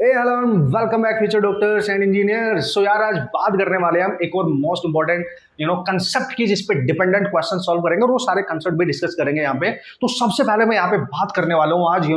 Hello welcome back future doctors and engineers. So यार आज बात करने वाले हैं हम एक और मोस्ट इंपॉर्टेंट कंसेप्ट की, जिस पे डिपेंडेंट क्वेश्चन सॉल्व करेंगे और वो सारे कंसेप्ट भी डिस्कस करेंगे यहाँ पे। तो सबसे पहले मैं यहाँ पे बात करने वाला हूँ आज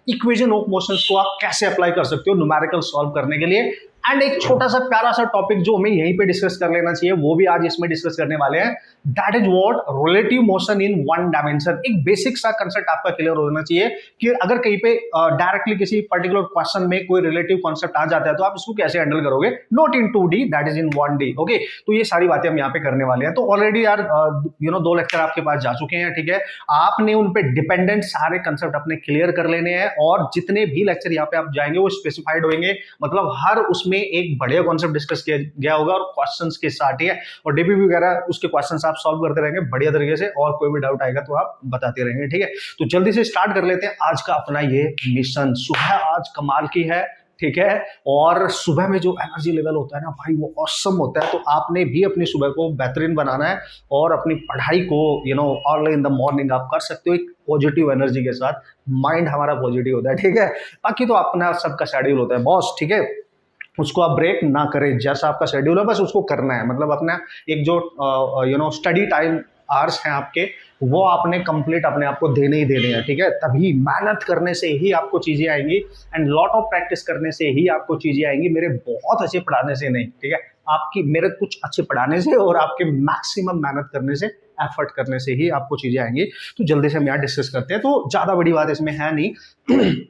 इक्वेशन ऑफ मोशंस को आप कैसे अप्लाई कर सकते हो न्यूमेरिकल सॉल्व करने के लिए। एंड एक छोटा सा प्यारा सा टॉपिक जो हमें यहीं पे डिस्कस कर लेना चाहिए वो भी आज इसमें डिस्कस करने वाले हैं, that is what relative motion in one dimension. एक बेसिक सा कंसेप्ट आपका क्लियर होना चाहिए कि अगर कहीं पे डायरेक्टली किसी पर्टिकुलर क्वेश्चन में कोई रिलेटिव कॉन्सेप्ट आ जाता है तो आप इसको कैसे हैंडल करोगे, not in 2D, that is in 1D। Okay, तो ये सारी बातें हम यहाँ पे करने वाले हैं। तो ऑलरेडी यार दो लेक्चर आपके पास जा चुके हैं, ठीक है। आपने उन पे डिपेंडेंट सारे कंसेप्ट अपने क्लियर कर लेने हैं और जितने भी लेक्चर यहाँ पे आप जाएंगे वो स्पेसिफाइड होंगे, मतलब हर उसमें एक बढ़िया कॉन्सेप्ट डिस्कस किया गया होगा और क्वेश्चंस के साथ ही है। और डीपीपी वगैरह उसके क्वेश्चंस आप सॉल्व करते रहेंगे बढ़िया तरीके से, और कोई भी डाउट आएगा तो आप बताते रहेंगे, ठीक है। तो जल्दी से स्टार्ट कर लेते हैं आज का अपना ये मिशन। सुबह आज कमाल की है, ठीक है। और सुबह में जो एनर्जी लेवल होता है ना भाई, वो ऑसम होता है। तो आपने भी अपनी सुबह को बेहतरीन बनाना है और अपनी पढ़ाई को अर्ली इन द मॉर्निंग आप कर सकते हो एक पॉजिटिव एनर्जी के साथ। माइंड हमारा पॉजिटिव होता है, ठीक है। बाकी तो अपना सबका शेड्यूल होता है बॉस, ठीक है, उसको आप ब्रेक ना करें। जैसा आपका शेड्यूल है बस उसको करना है, मतलब अपना एक जो स्टडी टाइम आवर्स हैं आपके, वो आपने कंप्लीट अपने आप को देने ही देने हैं, ठीक है। तभी मेहनत करने से ही आपको चीज़ें आएंगी एंड लॉट ऑफ प्रैक्टिस करने से ही आपको चीज़ें आएंगी। मेरे बहुत अच्छे पढ़ाने से नहीं, ठीक है, आपकी मेरे कुछ अच्छे पढ़ाने से और आपके मैक्सिमम मेहनत करने से, एफर्ट करने से ही आपको चीज़ें आएंगी। तो जल्दी से हम यहाँ डिस्कस करते हैं। तो ज़्यादा बड़ी बात इसमें है नहीं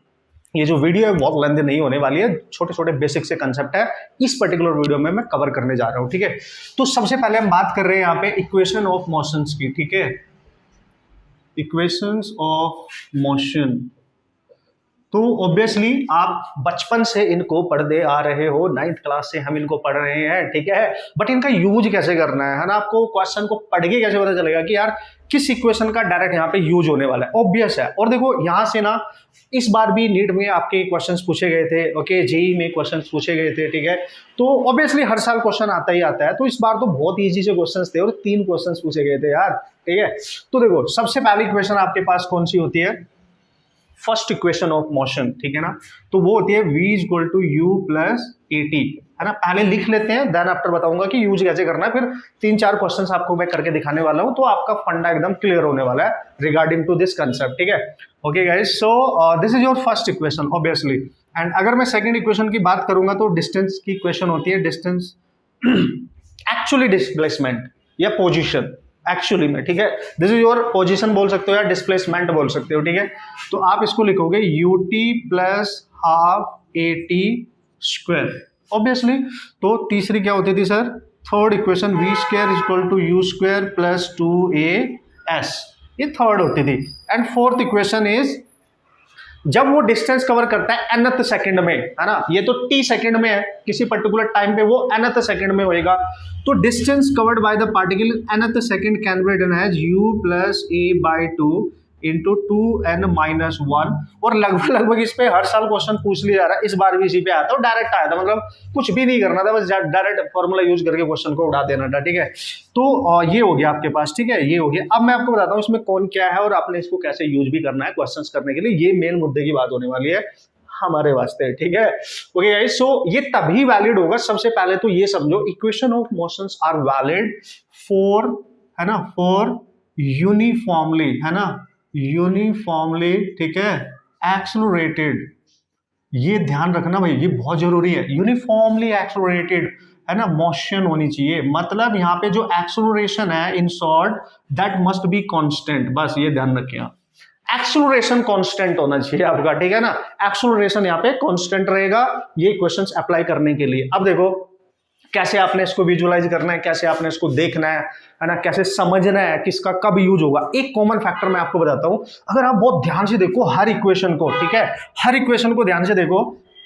ये जो वीडियो है बहुत लेंथी नहीं होने वाली है, छोटे छोटे बेसिक से कंसेप्ट है इस पर्टिकुलर वीडियो में मैं कवर करने जा रहा हूं, ठीक है। तो सबसे पहले हम बात कर रहे हैं यहाँ पे इक्वेशन ऑफ मोशंस की, ठीक है, इक्वेशंस ऑफ मोशन। तो ऑब्वियसली आप बचपन से इनको पढ़ते आ रहे हो, 9th क्लास से हम इनको पढ़ रहे हैं, ठीक है। बट इनका यूज कैसे करना है ना, आपको क्वेश्चन को पढ़ के कैसे पता चलेगा कि यार किस इक्वेशन का डायरेक्ट यहाँ पे यूज होने वाला है, ऑब्वियस है। और देखो यहाँ से ना इस बार भी नीट में आपके क्वेश्चंस पूछे गए थे, ओके, जेई में क्वेश्चंस पूछे गए थे, ठीक है। तो ऑब्वियसली हर साल क्वेश्चन आता ही आता है, तो इस बार तो बहुत ईजी से क्वेश्चंस थे और 3 क्वेश्चंस पूछे गए थे यार, ठीक है। तो देखो सबसे पहली क्वेश्चन आपके पास कौन सी होती है, फर्स्ट इक्वेशन ऑफ मोशन, ठीक है ना। तो वो होती है v equal to u plus a t, है ना। पहले लिख लेते हैं, देन आफ्टर बताऊंगा कि यूज कैसे करना है। फिर 3-4 क्वेश्चंस आपको मैं करके दिखाने वाला हूं, तो आपका फंडा एकदम क्लियर होने वाला है रिगार्डिंग टू दिस कंसेप्ट, ठीक है। Okay guys, so this is your first equation obviously. And अगर मैं सेकंड इक्वेशन की बात करूंगा तो डिस्टेंस की इक्वेशन होती है, डिस्टेंस एक्चुअली डिस्प्लेसमेंट या पोजिशन एक्चुअली में, ठीक है। दिस इज योर पोजीशन बोल सकते हो या डिस्प्लेसमेंट बोल सकते हो, ठीक है। तो आप इसको लिखोगे ut plus half a t square obviously. तो तीसरी क्या होती थी sir, third equation v square equal to u square plus 2as, ये थर्ड होती थी। एंड फोर्थ इक्वेशन इज जब वो डिस्टेंस कवर करता है nth सेकंड में, है ना, ये तो t सेकंड में है, किसी पर्टिकुलर टाइम पे वो nth सेकंड में होएगा। तो distance covered by the particle nth second can be written as u plus a by 2 into 2n minus 1। और लगभग लगभग इस पे हर साल क्वेश्चन पूछ लिया जा रहा है, इस बार भी इसी पे आया था और डायरेक्ट आया था, मतलब कुछ भी नहीं करना था, बस डायरेक्ट फॉर्मूला यूज करके क्वेश्चन को उड़ा देना था, ठीक है। तो ये हो गया आपके पास, ठीक है, ये हो गया। अब मैं आपको बताता हूँ इसमें कौन क्या है और आपने इसको कैसे यूज भी करना है क्वेश्चंस करने के लिए। ये मेन मुद्दे की बात होने वाली है हमारे वास्ते, ठीक है। ओके गाइस, सो ये तभी वैलिड होगा, सबसे पहले तो ये समझो equation of motions are valid for, है ना, फॉर यूनिफॉर्मली, है ना, यूनिफॉर्मली, ठीक है, एक्सेलरेटेड। ये ध्यान रखना भाई, ये बहुत जरूरी है, यूनिफॉर्मली एक्सेलरेटेड, है ना, मोशन होनी चाहिए। मतलब यहाँ पे जो एक्सेलरेशन है in short that must be constant, बस ये ध्यान रखिए, एक्सेलरेशन कांस्टेंट होना चाहिए आपका, ठीक है ना। एक्सेलरेशन यहाँ पे कांस्टेंट रहेगा ये क्वेश्चंस अप्लाई करने के लिए। अब देखो कैसे आपने इसको विजुअलाइज करना है, कैसे आपने इसको देखना है ना, कैसे समझना है किसका कब यूज होगा। एक कॉमन फैक्टर मैं आपको बताता हूं, अगर आप बहुत ध्यान से देखो हर इक्वेशन को, ठीक है, हर इक्वेशन को ध्यान से देखो,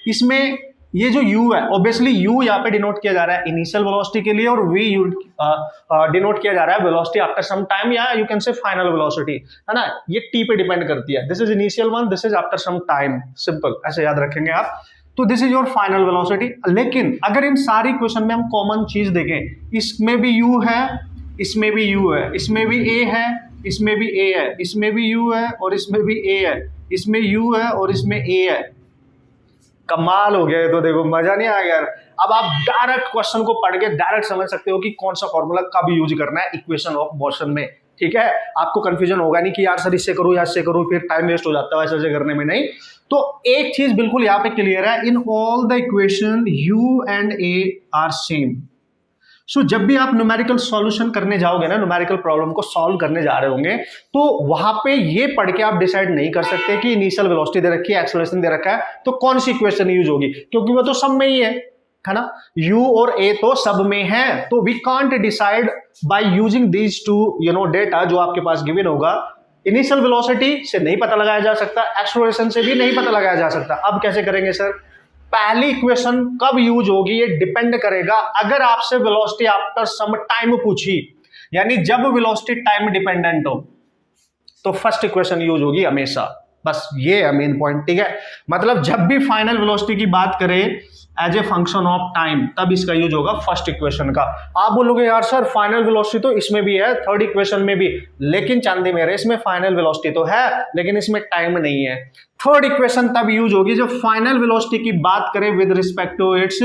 इसमें ये जो u है ऑब्वियसली u यहाँ पे डिनोट किया जा रहा है इनिशियल वेलोसिटी के लिए और v डिनोट किया जा रहा है वेलोसिटी आफ्टर सम टाइम, या you can say final velocity, है ना। ये t पे डिपेंड करती है, this is initial one, this is after some time, simple ऐसे याद रखेंगे आप। तो this is your final velocity. लेकिन अगर इन सारी क्वेश्चन में हम कॉमन चीज देखें, इसमें भी u है, इसमें भी u है, इसमें भी a है, इसमें भी a है, इसमें भी u है और इसमें भी a है, इसमें u है और इसमें a है। कमाल हो गया ये तो, देखो मजा नहीं आ गया यार। अब आप डायरेक्ट क्वेश्चन को पढ़ के डायरेक्ट समझ सकते हो कि कौन सा फॉर्मूला कब यूज करना है इक्वेशन ऑफ मोशन में, ठीक है। आपको कंफ्यूजन होगा नहीं कि यार सर इससे करूं या इससे करूं, फिर टाइम वेस्ट हो जाता है ऐसे ऐसे करने में, नहीं। तो एक चीज बिल्कुल यहाँ पे क्लियर है, in all the equation u and a are same. So जब भी आप न्यूमेरिकल सॉल्यूशन करने जाओगे ना, न्यूमेरिकल प्रॉब्लम को सॉल्व करने जा रहे होंगे, तो वहां पे ये पढ़ के आप डिसाइड नहीं कर सकते कि इनिशियल वेलोसिटी दे रखी है, एक्सेलरेशन दे रखा है, तो कौन सी इक्वेशन यूज होगी, क्योंकि वो तो सब में ही है ना। u और a तो सब में है, तो we can't decide by using these two data जो आपके पास गिवन होगा। इनिशियल वेलोसिटी से नहीं पता लगाया जा सकता, एक्सेलरेशन से भी नहीं पता लगाया जा सकता। अब कैसे करेंगे सर? पहली इक्वेशन कब यूज होगी ये डिपेंड करेगा, अगर आपसे वेलोसिटी आफ्टर सम टाइम पूछी, यानी जब वेलोसिटी टाइम डिपेंडेंट हो, तो फर्स्ट इक्वेशन यूज होगी हमेशा। बस ये है मेन पॉइंट, ठीक है। मतलब जब भी फाइनल वेलोसिटी की बात करें as a function of time, तब इसका यूज होगा फर्स्ट इक्वेशन का। आप बोलोगे यार सर फाइनल वेलोसिटी तो इसमें भी है, थर्ड इक्वेशन में भी, लेकिन चांदी मेरे इसमें फाइनल वेलोसिटी तो है लेकिन इसमें टाइम नहीं है। थर्ड इक्वेशन तब यूज होगी जब फाइनल वेलोसिटी की बात करें with respect to its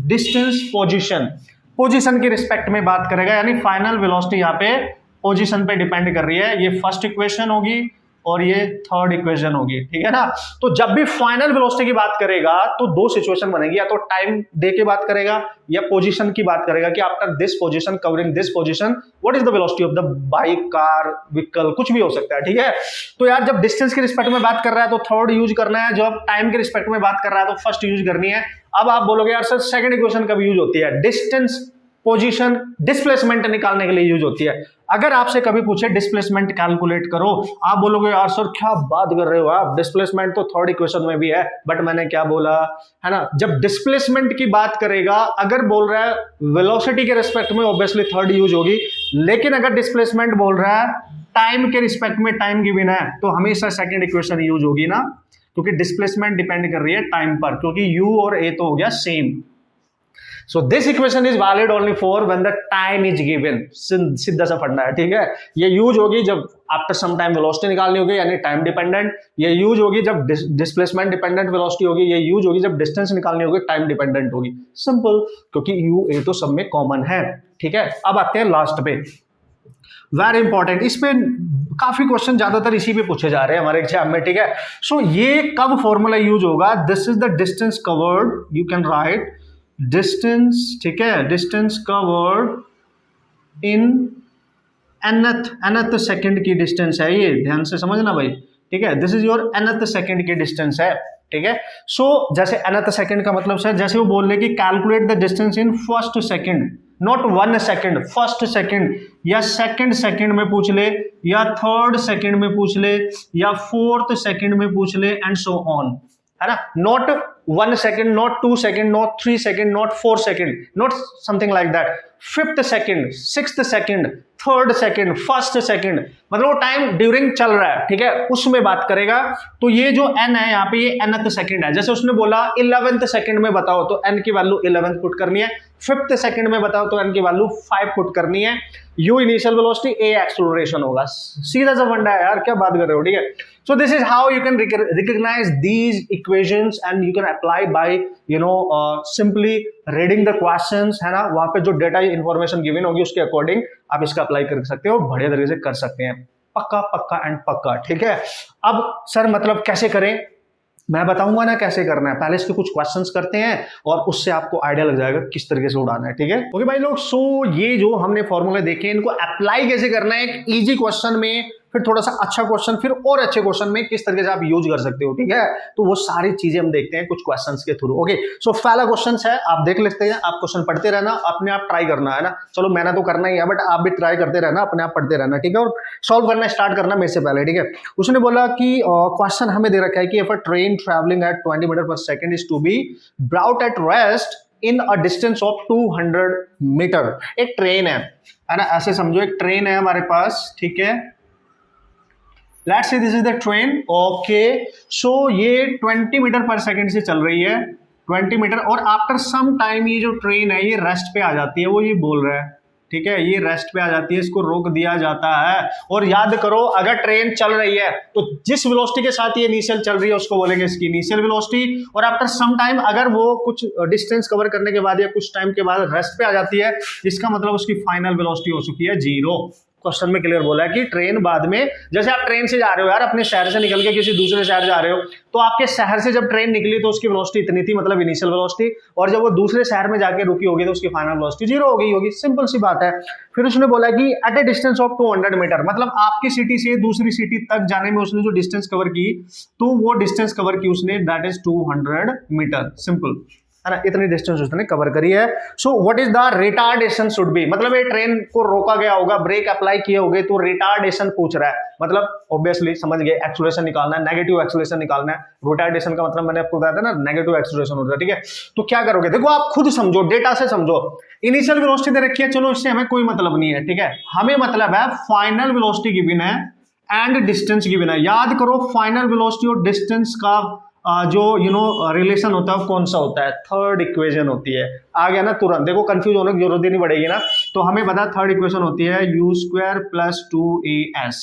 distance position, position की रिस्पेक्ट में बात करेगा, यानी फाइनल वेलोसिटी यहाँ पे पोजीशन पे डिपेंड कर रही है। ये फर्स्ट इक्वेशन होगी और ये थर्ड इक्वेशन होगी, ठीक है ना। तो जब भी फाइनल वेलोसिटी की बात करेगा तो दो सिचुएशन बनेगी, या तो टाइम दे के बात करेगा या पोजीशन की बात करेगा कि after this position covering this position what is the velocity of the bike, car, vehicle, कुछ भी हो सकता है, ठीक है। तो यार जब डिस्टेंस के रिस्पेक्ट में बात कर रहा है तो थर्ड यूज करना है, जब टाइम के रिस्पेक्ट में बात कर रहा है तो फर्स्ट यूज करनी है। अब आप बोलोगे यार सर सेकंड इक्वेशन कब यूज होती है? डिस्टेंस, पोजीशन, डिस्प्लेसमेंट निकालने के लिए यूज होती है। अगर आपसे कभी पूछे डिस्प्लेसमेंट कैलकुलेट करो, आप बोलोगे यार सर क्या बात कर रहे हो आप, डिस्प्लेसमेंट तो थर्ड इक्वेशन में भी है, बट मैंने क्या बोला है ना। जब डिस्प्लेसमेंट की बात करेगा, अगर बोल रहा है वेलोसिटी के रिस्पेक्ट में ऑब्वियसली थर्ड यूज होगी, लेकिन अगर डिस्प्लेसमेंट बोल रहा है टाइम के रिस्पेक्ट में, टाइम गिवन है, तो हमेशा सेकंड इक्वेशन यूज होगी ना, क्योंकि डिस्प्लेसमेंट डिपेंड कर रही है टाइम पर, क्योंकि u और a तो हो गया same. So this equation is valid only for when the time is given, सीधा सा फंडा है, ठीक है। ये यूज होगी जब आफ्टर सम टाइम वेलोसिटी निकालनी होगी, यानी टाइम डिपेंडेंट। ये यूज होगी जब डिस्प्लेसमेंट डिपेंडेंट वेलोसिटी होगी। ये यूज होगी जब डिस्टेंस निकालनी होगी, टाइम डिपेंडेंट होगी। सिंपल, क्योंकि u a तो सब में कॉमन है, ठीक है। अब आते हैं लास्ट पे, वेरी इंपॉर्टेंट। इस पे काफी क्वेश्चन ज्यादातर इसी पे पूछे जा रहे हैं हमारे एग्जाम में, ठीक है। सो ये कब फॉर्मूला यूज होगा? This is the distance covered, you can right distance, ठीक है, distance covered in nth second की डिस्टेंस है ये, ध्यान से समझना भाई, ठीक है। This is your nth second की डिस्टेंस है, ठीक है। सो जैसे nth सेकंड का मतलब सर जैसे वो बोल रहे कि calculate the distance in first second, not 1 second, first second, या सेकंड सेकंड में पूछ ले, या थर्ड सेकंड में पूछ ले, या फोर्थ सेकंड में पूछ ले, एंड सो ऑन, है ना। Not 1 second, not 2 second, not 3 second, not 4 second, not something like that. 5th second, 6th second, 3rd second, 1st second, मतलब वो टाइम ड्यूरिंग चल रहा है, ठीक है, उसमें बात करेगा। तो ये जो n है यहाँ पे, ये nth सेकंड है। जैसे उसने बोला 11th सेकंड में बताओ, तो n की वैल्यू 11 पुट करनी है। 5th सेकंड में बताओ तो n की वैल्यू 5 पुट करनी है। u initial velocity, a acceleration होगा, सीधा सा फंडा है यार, क्या बात कर रहे हो, ठीक है। So this is how you can recognize these equations and you can apply by simply reading the questions, है ना। वहां पे जो डेटा इंफॉर्मेशन गिवन होगी उसके अकॉर्डिंग आप इसका अप्लाई कर सकते हो, बढ़िया तरीके से कर सकते हैं, पक्का पक्का एंड पक्का, ठीक है। अब सर मतलब कैसे करें, मैं बताऊंगा ना कैसे करना है, पहले इसके कुछ क्वेश्चंस करते हैं और उससे आपको आइडिया लग जाएगा किस तरीके से उड़ाना है, ठीक है। ओके भाई लोग, सो ये जो हमने फॉर्मूले देखे इनको अप्लाई कैसे करना है, एक इजी क्वेश्चन में, फिर थोड़ा सा अच्छा क्वेश्चन, फिर और अच्छे क्वेश्चन में किस तरीके से आप यूज कर सकते हो, ठीक है। तो वो सारी चीजें हम देखते हैं कुछ क्वेश्चंस के थ्रू। ओके, सो पहला क्वेश्चन है, आप देख लेते हैं, आप क्वेश्चन पढ़ते रहना, अपने आप ट्राई करना, है ना। चलो मैंने तो करना ही है, बट आप भी ट्राई करते रहना, अपने आप पढ़ते रहना, ठीक है, और सॉल्व करना स्टार्ट करना मेरे से पहले, ठीक है। उसने बोला कि क्वेश्चन हमें दे रखा है कि if a train travelling at 20 metre per second is to be brought at rest in a distance of 200 metre. एक ट्रेन है ना, ऐसे समझो एक ट्रेन है हमारे पास, ठीक है। Let's say this is the train, okay, so ये 20 मीटर पर सेकंड से चल रही है, 20 मीटर, और आफ्टर सम टाइम ये जो ट्रेन है ये रेस्ट पे आ जाती है, वो ये बोल रहा है, ठीक है, ये रेस्ट पे आ जाती है, इसको रोक दिया जाता है। और याद करो अगर ट्रेन चल रही है तो जिस वेलोसिटी के साथ ये इनिशियल चल रही है उसको बोलेंगे इसकी इनिशियल वेलोसिटी, और आफ्टर सम टाइम अगर वो कुछ डिस्टेंस कवर करने के बाद या कुछ टाइम के बाद रेस्ट पे आ जाती है, इसका मतलब उसकी फाइनल वेलोसिटी हो चुकी है 0। क्वेश्चन में क्लियर बोला है कि ट्रेन बाद में, जैसे आप ट्रेन से जा रहे हो यार, अपने शहर से निकल के किसी दूसरे शहर जा रहे हो, तो आपके शहर से जब ट्रेन निकली तो उसकी वेलोसिटी इतनी थी, मतलब इनिशियल वेलोसिटी, और जब वो दूसरे शहर में जाके रुकी होगी तो उसकी फाइनल वेलोसिटी 0 हो गई होगी। सिंपल सी बात है। फिर उसने बोला कि at a distance of 200 metre, मतलब आपकी सिटी से दूसरी सिटी तक जाने में उसने जो डिस्टेंस कवर की, तो वो डिस्टेंस कवर की उसने, दैट इज 200 मीटर। सिंपल है ना, इतनी डिस्टेंस उसने कवर करी है। So what is the retardation should be, मतलब ये ट्रेन को रोका गया होगा, ब्रेक अप्लाई किए होंगे, तो रिटार्डेशन पूछ रहा है, मतलब ऑब्वियसली समझ गए, एक्सेलरेशन निकालना है, नेगेटिव एक्सेलरेशन निकालना है। रिटार्डेशन का मतलब मैंने आपको बताया था ना, नेगेटिव एक्सेलरेशन होता है, ठीक है। तो क्या करोगे, देखो आप खुद समझो, डेटा से समझो। इनिशियल वेलोसिटी दे रखी है, चलो इससे हमें कोई मतलब नहीं है, ठीक है, हमें मतलब है फाइनल वेलोसिटी गिवन है एंड डिस्टेंस गिवन है। याद करो फाइनल वेलोसिटी और डिस्टेंस का जो रिलेशन होता है कौन सा होता है, थर्ड इक्वेशन होती है। आ गया ना तुरंत, देखो कंफ्यूज होने की जरूरत ही नहीं पड़ेगी ना। तो हमें पता थर्ड इक्वेशन होती है u² + 2as,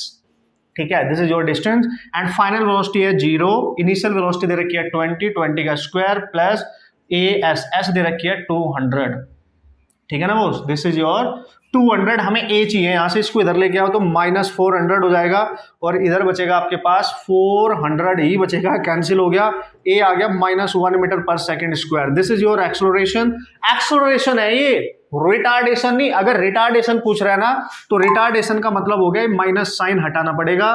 ठीक है, this is your distance and final velocity है 0, इनिशियल वेलोसिटी दे रखी है 20 का स्क्वायर प्लस as दे रखी है 200, ठीक है ना बोस, दिस इज योर 200। हमें a चाहिए, यहां से इसको इधर लेके आओ तो -400 हो जाएगा, और इधर बचेगा आपके पास 400 ही बचेगा, कैंसिल हो गया, a आ गया -1 metre per second square. This is your acceleration. Acceleration है ये, रिटार्डेशन नहीं। अगर रिटार्डेशन पूछ रहा है ना, तो रिटार्डेशन का मतलब हो गया माइनस साइन हटाना पड़ेगा,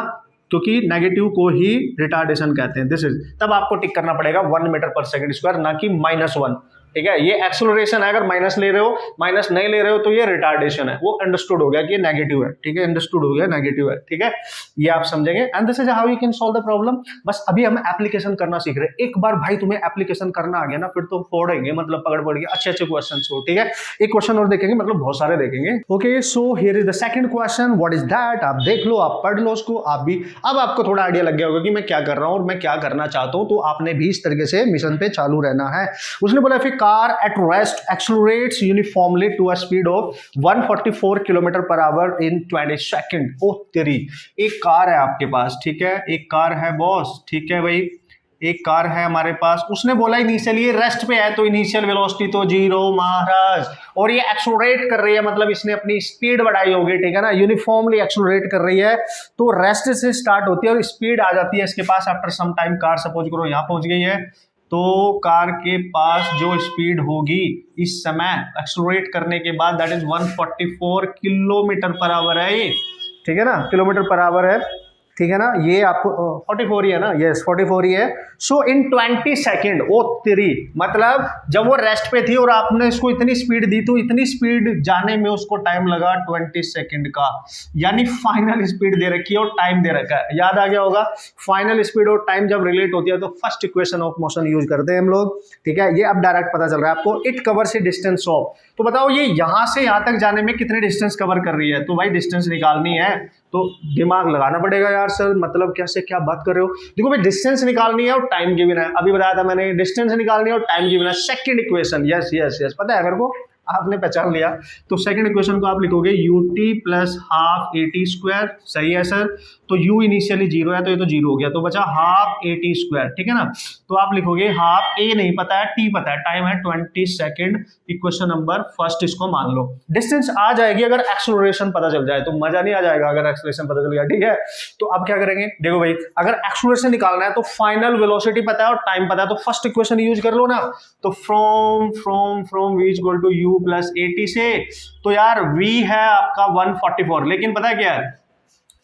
क्योंकि नेगेटिव को ही रिटार्डेशन कहते हैं। दिस इज, तब आपको टिक करना पड़ेगा 1 मीटर पर सेकंड स्क्वायर, ना कि -1, ठीक है। ये एक्सेलरेशन है, अगर माइनस ले रहे हो, माइनस नहीं ले रहे हो तो ये रिटार्डेशन है। वो अंडरस्टूड हो गया कि ये नेगेटिव है, ठीक है, अंडरस्टूड हो गया नेगेटिव है, ठीक है, ये आप समझेंगे। And this is how you can solve the problem. बस अभी हम एप्लीकेशन करना सीख रहे हैं। एक बार भाई तुम्हें एप्लीकेशन करना आ गया ना, फिर तो फोड़ेंगे, मतलब पकड़ के अच्छे अच्छे क्वेश्चन को, ठीक है। एक क्वेश्चन और देखेंगे, मतलब बहुत सारे देखेंगे। Okay, so here is the second question, what is that. आप देख लो, आप पढ़ लो उसको, आप भी। अब आपको थोड़ा आइडिया लग गया होगा कि मैं क्या कर रहा हूं और मैं क्या करना चाहता हूं, तो आपने भी इस तरीके से मिशन पे चालू रहना है। उसने बोला फिर car eight accelerates uniformly to a speed of 144 km/h in 20 second. ओ तेरी, एक कार है आपके पास, ठीक है, एक कार है बॉस, ठीक है भाई, एक कार है हमारे पास। उसने बोला इनिशियली रेस्ट पे है, तो इनिशियल वेलोसिटी तो 0 महाराज, और ये एक्सेलरेट कर रही है, मतलब इसने अपनी स्पीड बढ़ाई होगी, ठीक है ना, यूनिफॉर्मली एक्सेलरेट कर रही है, तो रेस्ट से स्टार्ट होती है और स्पीड आ जाती है इसके पास after some time. Car suppose करो यहाँ पहुंच गई है, तो कार के पास जो स्पीड होगी इस समय एक्सेलरेट करने के बाद, दैट इज 144 km/h है ये, ठीक है ना, km/h है, ठीक है ना, ये आपको 44 ही है ना, यस 44 ही है। सो इन 20 सेकेंड, ओ तेरी, मतलब जब वो रेस्ट पे थी और आपने इसको इतनी स्पीड दी, तो इतनी स्पीड जाने में उसको टाइम लगा 20 सेकेंड का, यानी फाइनल स्पीड दे रखी है और टाइम दे रखा है। याद आ गया होगा, फाइनल स्पीड और टाइम जब रिलेट होती है तो first equation of motion use करते हैं हम लोग, ठीक है। ये अब डायरेक्ट पता चल रहा है आपको, इट कवर से डिस्टेंस ऑफ, तो बताओ ये यहां से यहां तक जाने में कितने डिस्टेंस कवर कर रही है, तो भाई डिस्टेंस निकालनी है तो दिमाग लगाना पड़ेगा यार। सर मतलब कैसे, क्या बात कर रहे हो, देखो भाई डिस्टेंस निकालनी है और टाइम गिवन है, अभी बताया था मैंने, डिस्टेंस निकालनी है और टाइम गिवन है। Second equation, yes yes yes, पता है मेरे को, आपने पहचान लिया। तो सेकंड इक्वेशन को आप लिखोगे ut + ½ at², सही है सर। तो u इनिशियली 0 है, तो ये तो 0 हो गया, तो बचा ½ at², ठीक है ना। तो आप लिखोगे हाफ, a नहीं पता है, t पता है, टाइम है 20 सेकेंड, इक्वेशन नंबर फर्स्ट इसको मान लो। डिस्टेंस आ जाएगी अगर एक्सेलरेशन पता चल जाए, तो मजा नहीं आ जाएगा अगर एक्सेलरेशन पता चल गया, ठीक है। तो अब क्या करेंगे, देखो भाई, अगर एक्सेलरेशन निकालना है तो फाइनल वेलोसिटी पता है और टाइम पता है, तो फर्स्ट इक्वेशन यूज कर लो ना। तो फ्रॉम v = u + at से, तो यार v है आपका 144, लेकिन पता है क्या है,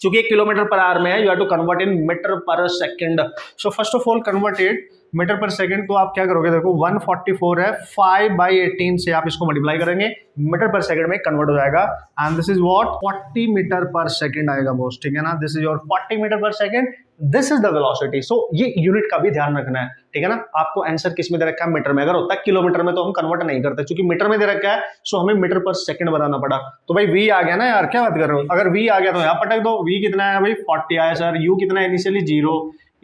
चूंकि km/h में है, you have to convert in metre per second. So first of all converted metre per second, तो आप क्या करोगे, देखो 144 है, 5/18 से आप इसको मल्टीप्लाई करेंगे, मीटर पर सेकंड में कन्वर्ट हो जाएगा, and this is what 40 metre per second आएगा बॉस, ठीक है ना। This is your 40 metre per second, this is the velocity. So ये यूनिट का भी ध्यान रखना है, ठीक है ना। आपको आंसर किस में दे रखा है, मीटर में। अगर होता है किलोमीटर में तो हम कन्वर्ट नहीं करते, क्योंकि मीटर में दे रखा है, सो हमें मीटर पर सेकंड बनाना पड़ा। तो भाई v आ गया ना यार, क्या बात कर रहे हो, अगर v आ गया तो यहाँ पटक दो। v कितना है भाई 40 आया सर, u कितना है इनिशियली 0,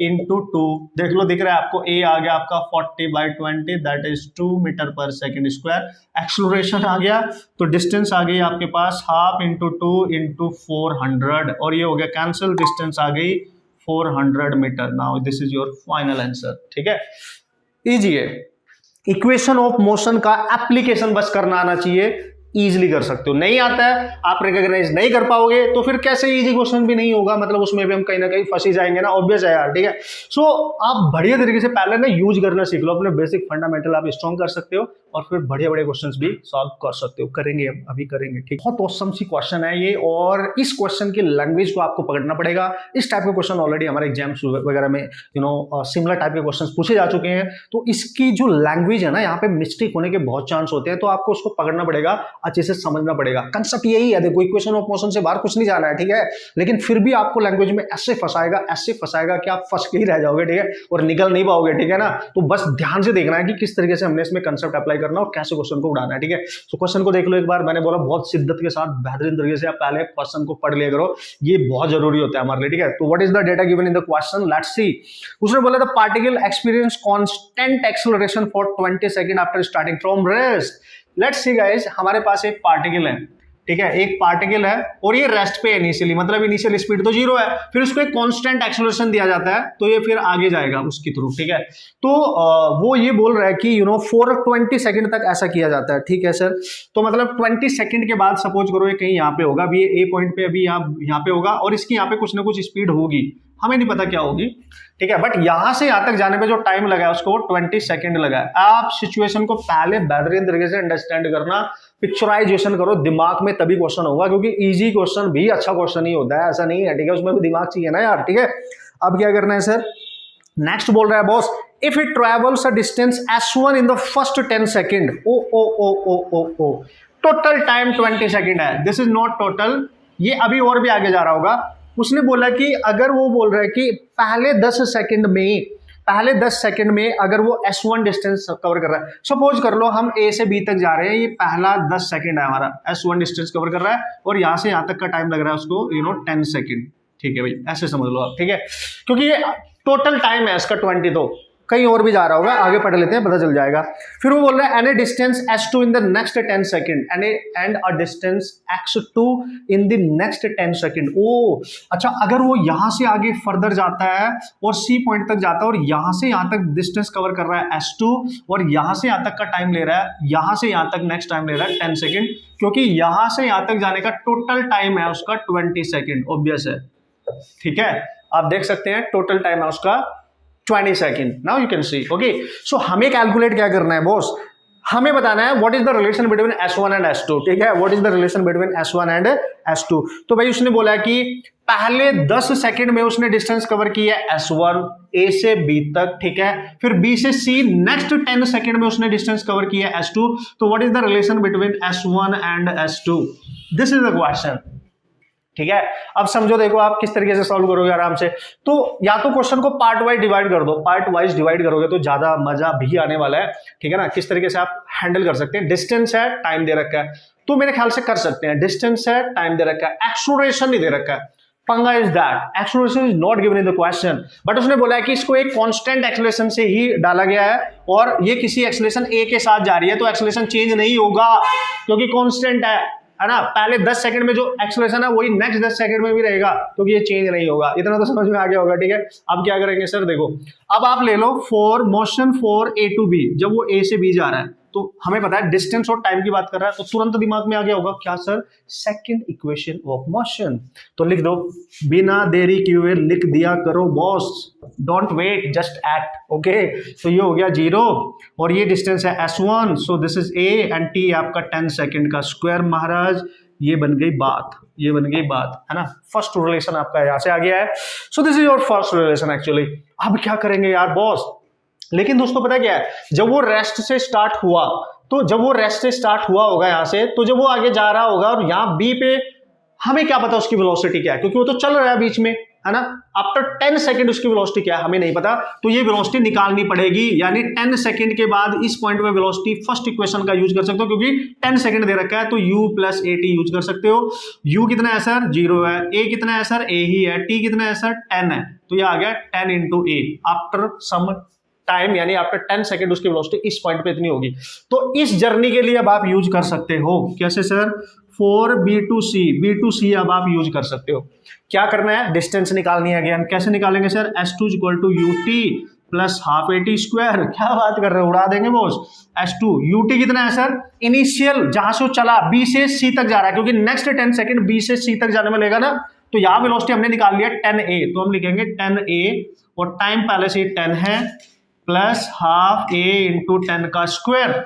इंटू 2, देख लो दिख रहा है आपको, ए आ गया आपका 40/20 that is 2 metre per second square. Acceleration आ गया तो डिस्टेंस आ गई आपके पास हाफ इंटू 2 इंटू 400 और ये हो गया कैंसिल, डिस्टेंस आ गई 400 metre. Now this is your final answer. ठीक है, इजी है। इक्वेशन ऑफ मोशन का एप्लीकेशन बस करना आना चाहिए, इजीली कर सकते हो। नहीं आता है, आप रिकॉग्नाइज नहीं कर पाओगे तो फिर कैसे इजी क्वेश्चन भी नहीं होगा, मतलब उसमें भी हम कहीं ना कहीं फंसी जाएंगे ना, ऑब्वियस है यार। ठीक है, सो आप बढ़िया तरीके से पहले ना यूज करना सीख लो, अपने बेसिक फंडामेंटल आप स्ट्रॉन्ग कर सकते हो और फिर बढ़िया बढ़िया क्वेश्चंस भी सॉल्व कर सकते हो। करेंगे हम, अभी करेंगे। ठीक, बहुत ऑसम सी क्वेश्चन है ये, और इस क्वेश्चन की लैंग्वेज को आपको पकड़ना पड़ेगा। इस टाइप के क्वेश्चन ऑलरेडी हमारे एग्जाम्स वगैरह में सिमिलर टाइप के क्वेश्चन पूछे जा चुके हैं, तो इसकी जो लैंग्वेज है ना, यहाँ पे मिस्टेक होने के बहुत चांस होते हैं, तो आपको उसको पकड़ना पड़ेगा, अच्छे से समझना पड़ेगा। कंसेप्ट यही है, देखो इक्वेशन ऑफ मोशन से बाहर कुछ नहीं जाना है। ठीक है, लेकिन फिर भी आपको लैंग्वेज में ऐसे फंसाएगा कि आप फंस के ही रह जाओगे। ठीक है, और निकल नहीं पाओगे। ठीक है ना, तो बस ध्यान से देखना है कि किस तरीके से हमने इसमें कंसेप्ट अप्लाई करना और कैसे क्वेश्चन को उड़ाना है। ठीक है, तो क्वेश्चन को देख लो एक बार, मैंने बोला बहुत शिद्दत के साथ बेहतरीन तरीके से आप पहले क्वेश्चन को पढ़ लिया करो, ये बहुत जरूरी होता है हमारे लिए। ठीक है, तो what is the data given in the question, let's see. उसने बोला the particle experience constant acceleration for 20 second after starting from rest. Let's see guys, हमारे पास एक पार्टिकल है। ठीक है, एक पार्टिकल है और ये रेस्ट पे इनिशियली, मतलब इनिशियल स्पीड तो 0 है, फिर उसको एक कांस्टेंट एक्सेलरेशन दिया जाता है, तो ये फिर आगे जाएगा उसके थ्रू। ठीक है, तो वो ये बोल रहा है कि फॉर 20 सेकंड तक ऐसा किया जाता है। ठीक है सर, तो मतलब 20 सेकंड के बाद सपोज करो ये कहीं यहाँ पे होगा, अभी ये ए पॉइंट पे अभी यहाँ पे होगा और इसकी यहाँ पे कुछ ना कुछ स्पीड होगी, हमें नहीं पता क्या होगी। ठीक है, बट यहां से यहां तक जाने पे जो टाइम लगा है उसको 20 सेकंड लगा है। आप सिचुएशन को पहले बेहतरीन तरीके से अंडरस्टैंड करना, पिक्चराइजेशन करो दिमाग में, तभी क्वेश्चन होगा, क्योंकि इजी क्वेश्चन भी अच्छा क्वेश्चन ही होता है, ऐसा नहीं है। ठीक है, उसमें भी दिमाग चाहिए ना यार। ठीक है, अब क्या करना है सर, नेक्स्ट बोल रहा है boss, if it travels a distance s1 in the first 10 second, ओ टोटल टाइम 20 सेकंड है, दिस इज नॉट टोटल, ये अभी और भी आगे जा रहा होगा। उसने बोला कि अगर वो बोल रहा है कि पहले 10 सेकंड में अगर वो s1 डिस्टेंस कवर कर रहा है, सपोज कर लो हम a से b तक जा रहे हैं, ये पहला 10 सेकंड है हमारा, s1 डिस्टेंस कवर कर रहा है और यहां से यहां तक का टाइम लग रहा है उसको 10 सेकंड। ठीक है भाई, ऐसे समझ लो आप। ठीक है, क्योंकि ये टोटल टाइम है इसका 20, तो कहीं और भी जा रहा होगा, आगे पढ़ लेते हैं, पता चल जाएगा। फिर वो बोल रहा है any distance s2 in the next 10 second and a distance x2 in the next 10 second. ओ अच्छा, अगर वो यहां से आगे फर्दर जाता है और c पॉइंट तक जाता है और यहां से यहां तक डिस्टेंस कवर कर रहा है s2 और यहां से यहां तक का टाइम ले रहा है, यहां से यहां तक नेक्स्ट टाइम ले रहा है 10 सेकंड, क्योंकि यहां से यहां तक जाने का टोटल टाइम है उसका 20 सेकंड, ऑब्वियस है। ठीक है, आप देख सकते हैं टोटल टाइम है उसका 20 second. Now you can see, okay. So हमें कैलकुलेट क्या करना है बॉस, हमें बताना है what is the relation between s1 and s2। ठीक है, what is the relation between s1 and s2। तो भाई उसने बोला कि पहले 10 सेकंड में उसने डिस्टेंस कवर किया s1 a से b तक। ठीक है, फिर b से c नेक्स्ट 10 सेकंड में उसने डिस्टेंस कवर किया s2, तो what is the relation between s1 and s2, this is the question. ठीक है, अब समझो, देखो आप किस तरीके से सॉल्व करोगे आराम से। तो या तो क्वेश्चन को पार्ट वाइज डिवाइड कर दो, पार्ट वाइज डिवाइड करोगे तो ज्यादा मजा भी आने वाला है। ठीक है ना, किस तरीके से आप हैंडल कर सकते हैं। डिस्टेंस है, टाइम दे रखा है, तो मेरे ख्याल से कर सकते हैं। डिस्टेंस है, टाइम दे रखा है, एक्सेलरेशन नहीं दे रखा है। पंगा is that acceleration is not given in the question, but उसने बोला है कि इसको एक कांस्टेंट एक्सेलरेशन से ही डाला गया है और ये किसी एक्सेलरेशन a के साथ जा रही है, तो एक्सेलरेशन चेंज नहीं होगा क्योंकि कांस्टेंट है ना। पहले 10 सेकंड में जो एक्सेलरेशन है वही नेक्स्ट 10 सेकंड में भी रहेगा, क्योंकि ये चेंज नहीं होगा। इतना तो समझ में आ गया होगा। ठीक है, अब क्या करेंगे सर, देखो अब आप ले लो for motion for a to b, जब वो a से b जा रहा है तो हमें पता है डिस्टेंस और टाइम की बात कर रहा है, तो तुरंत दिमाग में आ गया होगा क्या sir, second equation of motion. तो लिख दो, बिना देरी किए हुए लिख दिया करो boss, don't wait, just act. Okay, तो ये हो गया 0 और ये डिस्टेंस है s1, so this is a and t आपका 10 सेकंड का स्क्वायर महाराज। ये बन गई बात, ये बन गई बात, है ना। फर्स्ट रिलेशन आपका यहां से आ गया है, so this is your first relation actually. अब क्या करेंगे यार बॉस, लेकिन दोस्तों पता क्या है, जब वो रेस्ट से स्टार्ट हुआ, तो जब वो रेस्ट से स्टार्ट हुआ होगा यहां से, तो जब वो आगे जा रहा होगा और यहां बी पे हमें क्या पता उसकी वेलोसिटी क्या है, क्योंकि वो तो चल रहा है बीच में, है ना, आफ्टर 10 सेकंड उसकी वेलोसिटी क्या है हमें नहीं पता, तो ये वेलोसिटी निकालनी पड़ेगी, यानी 10 सेकंड के बाद इस पॉइंट पे वेलोसिटी फर्स्ट इक्वेशन का यूज कर सकते हो, क्योंकि 10 सेकंड दे रखा है, तो u plus a T use कर सकते हो। u कितना है सर 0 है, a कितना है सर a ही है, t कितना है सर 10 है, तो ये आ गया 10 into A after some time, यानी आफ्टर 10 सेकंड उसकी वेलोसिटी इस पॉइंट पे इतनी होगी। तो इस जर्नी के लिए अब आप यूज कर सकते हो कैसे सर, फॉर B2C अब आप यूज कर सकते हो। क्या करना है, डिस्टेंस निकालनी है अगेन, कैसे निकालेंगे sir, S2 equal to UT plus half AT square, क्या बात कर रहे हो, उड़ा देंगे बॉस। S2 UT कितना है सर, इनिशियल जहां से चला B से C तक जा रहा है, क्योंकि नेक्स्ट 10 सेकंड B से C तक जाने में लेगा ना, तो यहां वेलोसिटी हमने निकाल लिया 10A, तो हम लिखेंगे 10A और टाइम पहले से 10 है प्लस हाफ A इंटू 10 का स्क्वायर,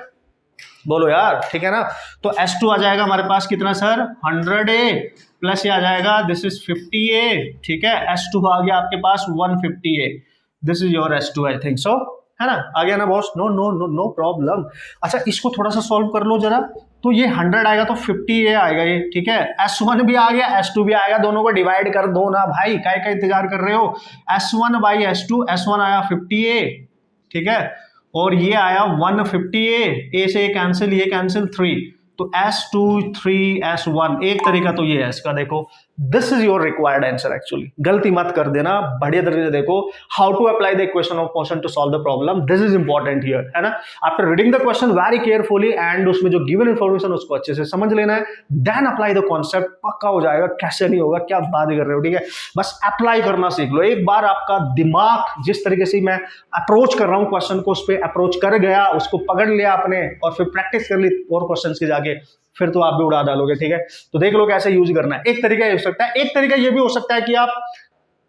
बोलो यार ठीक है ना। तो S2 आ जाएगा हमारे पास कितना सर 100A प्लस ये आ जाएगा दिस इज 50A, ठीक है, S2 आ गया आपके पास 150A, this is your S2 I think so, है ना, आ गया ना boss, no no no no problem. अच्छा इसको थोड़ा सा सॉल्व कर लो जरा, तो ये 100 आएगा तो 50A आएगा ये, ठीक है, S1 भी आ गया S2 भी आएगा, दोनों को डिवाइड कर दो ना भाई, काय का इंतजार कर रहे हो, S1 बाई S2, S1 आया 50A, ठीक है, और ये आया 150A, A से कैंसिल, ये कैंसिल 3, तो S2 3 S1, एक तरीका तो ये है इसका, देखो this is your required answer actually, गलती मत कर देना, बढ़िया तरीके से देखो how to apply the equation of motion to solve the problem, this is important here, है ना। After reading the question very carefully and उसमें जो गिवन इन्फॉर्मेशन उसको अच्छे से समझ लेना है, देन अप्लाई द कॉन्सेप्ट, पक्का हो जाएगा, कैसे नहीं होगा, क्या बात कर रहे हो, ठीक है, बस अप्लाई करना सीख लो। एक बार आपका दिमाग जिस तरीके से मैं अप्रोच कर रहा हूँ क्वेश्चन को, उस पर अप्रोच कर गया, उसको पकड़ लिया आपने और फिर प्रैक्टिस कर ली और क्वेश्चन की जाके, फिर तो आप भी उड़ा डालोगे, ठीक है। तो देख लो कैसे यूज करना है, एक तरीका ये हो सकता है, एक तरीका ये भी हो सकता है कि आप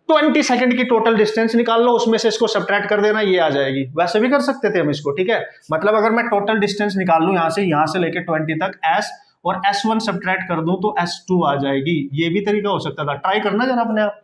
20 सेकंड की टोटल डिस्टेंस निकाल लो, उसमें से इसको सब्ट्रैक्ट कर देना, ये आ जाएगी, वैसे भी कर सकते थे हम इसको, ठीक है, मतलब अगर मैं टोटल डिस्टेंस निकाल लूं यहां से लेके 20 तक S और S1 सब्ट्रैक्ट कर दूं तो S2 आ जाएगी, ये भी तरीका हो सकता था, ट्राई करना जरा अपने आप,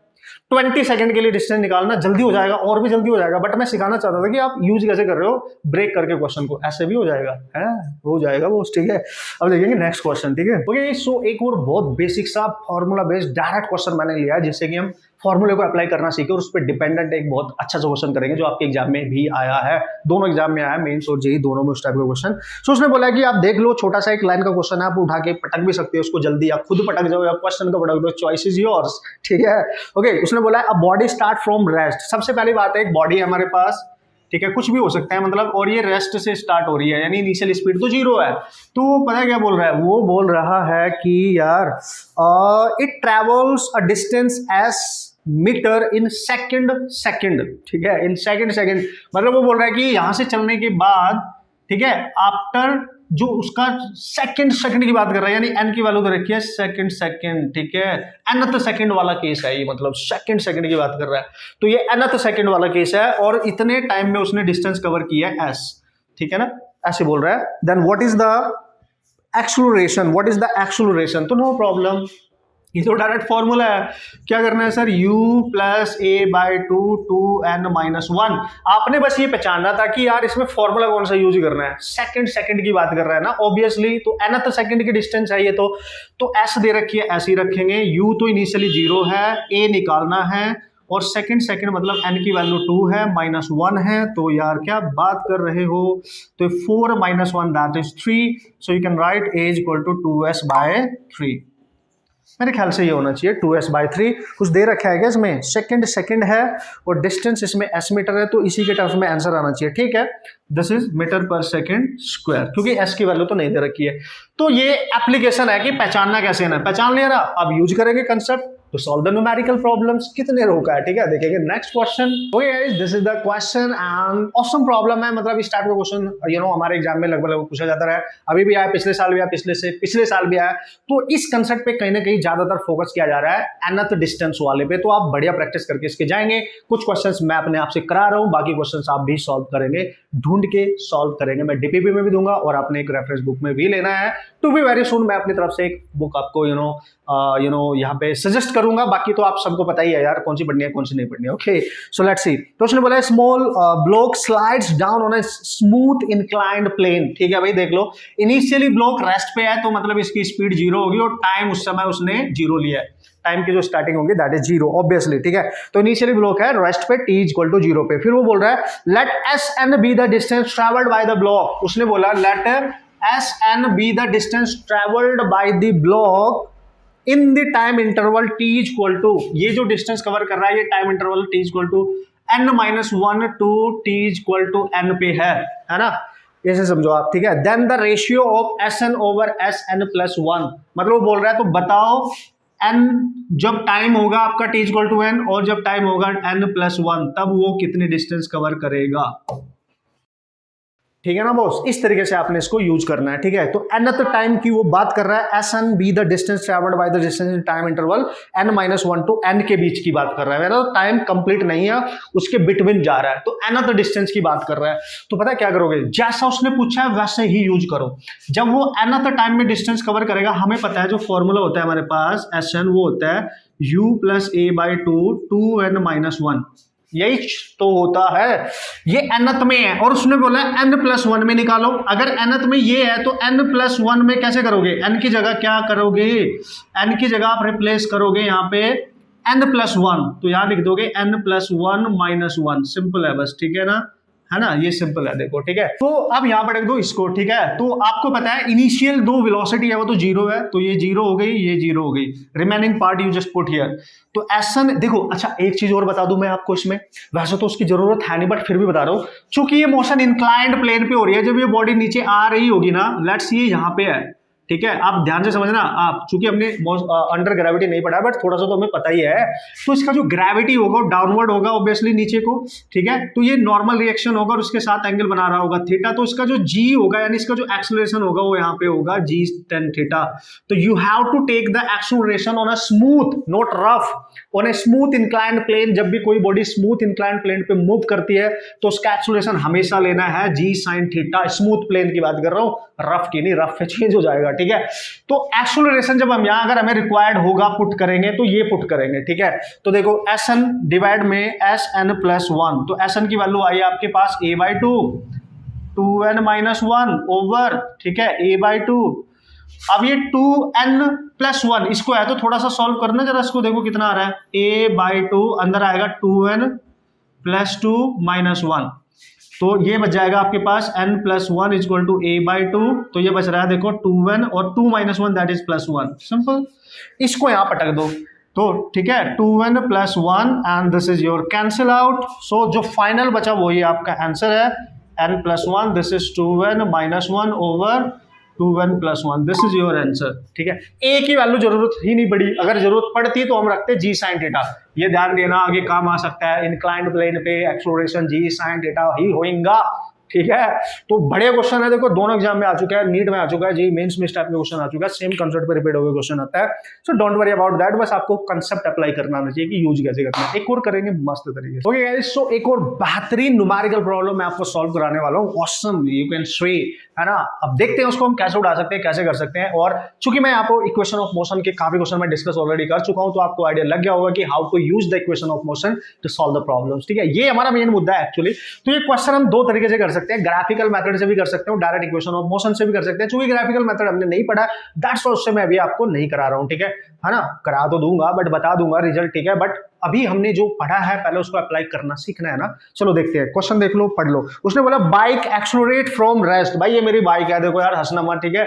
20 सेकंड के लिए डिस्टेंस निकालना, जल्दी हो जाएगा और भी जल्दी हो जाएगा, बट मैं सिखाना चाहता था कि आप यूज कैसे कर रहे हो, ब्रेक करके क्वेश्चन को, ऐसे भी हो जाएगा, है हो जाएगा वो, ठीक है। अब देखेंगे नेक्स्ट क्वेश्चन, ठीक है, ओके, सो एक और बहुत बेसिक सा फॉर्मूला बेस्ड डायरेक्ट क्वेश्चन मैंने लिया है, जिससे कि हम फॉर्मूले को अप्लाई करना सीखे और उस पर डिपेंडेंट एक बहुत अच्छा सा क्वेश्चन करेंगे जो आपके एग्जाम में भी आया है, दोनों एग्जाम में आया है, मेंस और जेईई दोनों में उस टाइप का क्वेश्चन। सो उसने बोला कि आप देख लो, छोटा सा एक लाइन का क्वेश्चन है, आप उठा के पटक भी सकते हो उसको जल्दी, आप खुद पटक जाओ या क्वेश्चन को पटक दो, चॉइस इज योर्स, ठीक है। ओके, उसने बोला a body start from rest, सबसे पहली बात है एक बॉडी है हमारे पास, ठीक है, कुछ भी हो सकता है मतलब, और ये रेस्ट से स्टार्ट हो रही है, यानी इनिशियल स्पीड तो 0 है, तो पता है क्या बोल रहा है, वो बोल रहा है कि यार it travels a distance s metre in second, ठीक है, इन सेकंड, मतलब वो बोल रहा है कि यहां से चलने के बाद, ठीक है, आफ्टर जो उसका सेकंड की बात कर रहा है, यानी n की वैल्यू तो रखी है सेकंड, ठीक है, nth सेकंड वाला केस है ये, मतलब सेकंड की बात कर रहा है, तो ये nth सेकंड वाला केस है और इतने टाइम में उसने डिस्टेंस कवर किया है s, ठीक है ना, ऐसे बोल रहा है। Then what is the acceleration, तो नो प्रॉब्लम, ये तो डायरेक्ट फॉर्मूला है, क्या करना है sir, u plus a by 2n-1, आपने बस ये पहचानना था कि यार इसमें फॉर्मूला कौन सा यूज करना है, सेकंड की बात कर रहा है ना ऑब्वियसली, तो nth सेकंड की डिस्टेंस है ये, तो s दे रखी है, ऐसे ही रखेंगे, u तो इनिशियली 0 है, a निकालना है और सेकंड मतलब n की वैल्यू 2 है, -1 है, तो यार क्या बात कर रहे हो, तो 4 - 1 that is 3, so you can write a equal to 2s/3, मेरे ख्याल से ये होना चाहिए 2s/3, कुछ दे रखा है क्या इसमें, सेकंड है और डिस्टेंस इसमें s मीटर है, तो इसी के टर्म्स में आंसर आना चाहिए, ठीक है, this is metre per second square, क्योंकि s की वैल्यू तो नहीं दे रखी है। तो ये एप्लीकेशन है कि पहचानना कैसे है ना, पहचान लिया ना, अब यूज करेंगे concept to solve the numerical problems, कितने रोका है, ठीक है, देखेंगे next question. Okay guys, this is the question and awesome problem है, मतलब इस टाइप का क्वेश्चन हमारे एग्जाम में लगभग पूछा जाता रहा है, अभी भी आया, पिछले साल भी आया, पिछले साल भी आया, तो इस कंसेप्ट पे कहीं ना कहीं ज्यादातर फोकस किया जा रहा है nth डिस्टेंस वाले पे, तो आप बढ़िया प्रैक्टिस करके इसके जाएंगे, कुछ क्वेश्चंस मैं अपने आप से करा रहा हूँ, बाकी क्वेश्चंस आप भी सॉल्व करेंगे, ढूंढ के सॉल्व करेंगे, मैं डीपीपी में भी दूंगा और आपने एक रेफरेंस बुक में भी लेना है, टू बी वेरी सून मैं अपनी तरफ से एक बुक आपको यहाँ पे सजेस्ट करूंगा, बाकी तो आप सबको पता ही है यार कौन सी पढ़नी है कौन सी नहीं पढ़नी है। ओके, सो लेट्स सी, तो उसने बोला small block slides down on a smooth inclined plane, ठीक है भाई, देख लो इनिशियली ब्लॉक रेस्ट पे है, तो मतलब इसकी स्पीड 0 होगी और टाइम उस समय उसने 0 लिया है, टाइम की जो स्टार्टिंग होगी दैट इज 0 ऑब्वियसली, ठीक है। तो इनिशियली ब्लॉक है रेस्ट पे t इक्वल टू 0 पे। फिर वो बोल रहा है let s n be the distance travelled by the block. उसने बोला let s n be the distance travelled by the block in the time interval t equal to, ये जो डिस्टेंस कवर कर रहा है ये time interval t equal to n-1 to t equal to n पे है ना, ऐसे समझो आप, ठीक है। Then the ratio of Sn over Sn plus 1, मतलब वो बोल रहा है तो बताओ n जब टाइम होगा आपका t इक्वल टू n और जब टाइम होगा n प्लस 1 तब वो कितनी डिस्टेंस कवर करेगा, ठीक है ना बॉस। इस तरीके से आपने इसको यूज करना है, ठीक है। तो nth टाइम की वो बात कर रहा है, Sn be the distance travelled by the distance in time interval n-1 to n के बीच की बात कर रहा है, तो टाइम कंप्लीट नहीं है उसके बिटवीन जा रहा है, तो nth डिस्टेंस की बात कर रहा है। तो पता है क्या करोगे, जैसा उसने पूछा है वैसे ही यूज करो। जब वो nth टाइम में डिस्टेंस कवर करेगा, हमें पता है जो फॉर्मूला होता है हमारे पास Sn वो होता है u plus a by 2n-1, यही तो होता है। ये nth में है और उसने बोला n प्लस 1 में निकालो। अगर nth में ये है तो n प्लस 1 में कैसे करोगे, n की जगह क्या करोगे, n की जगह आप रिप्लेस करोगे यहाँ पे n प्लस 1, तो यहाँ लिख दोगे n प्लस 1 माइनस 1, सिंपल है बस, ठीक है ना, है ना, ये सिंपल है देखो, ठीक है। तो अब यहाँ पर रख दो इसको, ठीक है। तो आपको पता है इनिशियल दो वेलोसिटी है वो तो 0 है, तो ये 0 हो गई, ये 0 हो गई, remaining part you just put here. तो Sn देखो, अच्छा एक चीज और बता दूं मैं आपको इसमें, वैसे तो उसकी जरूरत है नहीं बट फिर भी बता रहा हूं, चूंकि ये मोशन इंक्लाइंड प्लेन पे हो रही है, जब ये बॉडी नीचे आ रही होगी ना, लेट्स ये यहाँ पे है, ठीक है। आप ध्यान से समझना, आप चूंकि हमने अंडर ग्रेविटी नहीं पढ़ा बट थोड़ा सा तो हमें पता ही है, तो इसका जो ग्रेविटी होगा डाउनवर्ड होगा ऑब्वियसली नीचे को, ठीक है। तो ये नॉर्मल रिएक्शन होगा और उसके साथ एंगल बना रहा होगा थीटा, तो इसका जो g होगा यानी इसका जो एक्सेलरेशन होगा वो यहाँ पे होगा g tan थीटा। तो you have to take the acceleration on a smooth not rough, on a smooth inclined plane. जब भी कोई बॉडी स्मूथ इंक्लाइंड प्लेन पे मूव करती है तो उसका एक्सेलरेशन हमेशा लेना है g sin theta. Smooth plane की बात कर रहा हूं, रफ की नहीं, रफ पे चेंज हो जाएगा, ठीक है। तो एक्सेलरेशन जब हम यहां अगर हमें रिक्वायर्ड होगा पुट करेंगे तो ये पुट करेंगे, ठीक है। तो देखो Sn डिवाइड में Sn प्लस 1, तो Sn की वैल्यू आई आपके पास a by 2n minus 1 over, ठीक है, a बाई 2। अब ये 2n प्लस 1 इसको है तो थोड़ा सा सॉल्व करना जरा, इसको देखो कितना आ रहा है, a बाई 2 अंदर आएगा 2n प्लस 2 माइनस 1, तो ये बच जाएगा आपके पास n plus 1 equal to a by 2, तो ये बच रहा है देखो 2n और 2 minus 1 that is plus 1, simple. इसको यहां पटक दो तो ठीक है, 2n plus 1 and this is your cancel out. So जो फाइनल बचा वही आपका आंसर है, n plus 1 this is 2n minus 1 over 2n plus 1, this is your answer, ठीक है। a की वैल्यू जरूरत ही नहीं पड़ी, अगर जरूरत पड़ती तो हम रखते g sin थीटा, ये ध्यान देना आगे काम आ सकता है। इंक्लाइंड प्लेन पे एक्सेलरेशन g sin थीटा ही होएगा, ठीक है। तो बड़े क्वेश्चन है, देखो दोनों एग्जाम में आ चुका है, नीट में आ चुका है, जी मेंस में इस टाइप में क्वेश्चन आ चुका है, सेम कंसेप्ट पे रिपीट होकर क्वेश्चन आता है। So don't worry about that, बस आपको कंसेप्ट अप्लाई करना आना चाहिए कि यूज कैसे करना है। एक और करेंगे मस्त तरीके से, ओके गाइस। सो एक और बेहतरीन न्यूमेरिकल प्रॉब्लम मैं आपको सॉल्व कराने वाला हूँ, ऑसम यू कैन से, है ना। अब देखते हैं उसको हम कैसे उड़ा सकते हैं, कैसे कर सकते हैं। और चूंकि मैं आपको इक्वेशन ऑफ मोशन के काफी क्वेश्चन मैं डिस्कस ऑलरेडी कर चुका हूं, तो आपको आइडिया लग गया होगा कि how to use the equation of motion to solve the problems, ठीक है। ये हमारा मेन मुद्दा है एक्चुअली। तो ये क्वेश्चन हम दो तरीके से कर सकते हैं, ग्राफिकल मेथड से भी कर सकते हैं, डायरेक्ट इक्वेशन ऑफ मोशन से भी कर सकते हैं। चूंकि ग्राफिकल मेथड हमने नहीं पढ़ा, दैट्स व्हाई उससे मैं अभी आपको नहीं करा रहा हूं, ठीक है ना। करा तो दूंगा बट बता दूंगा रिजल्ट, ठीक है। बट अभी हमने जो पढ़ा है पहले उसको अप्लाई करना सीखना है ना। चलो देखते हैं, क्वेश्चन देख लो, पढ़ लो। उसने बोला बाइक एक्सेलरेट फ्रॉम रेस्ट। भाई ये मेरी बाइक है, देखो यार हंसना मत, ठीक है।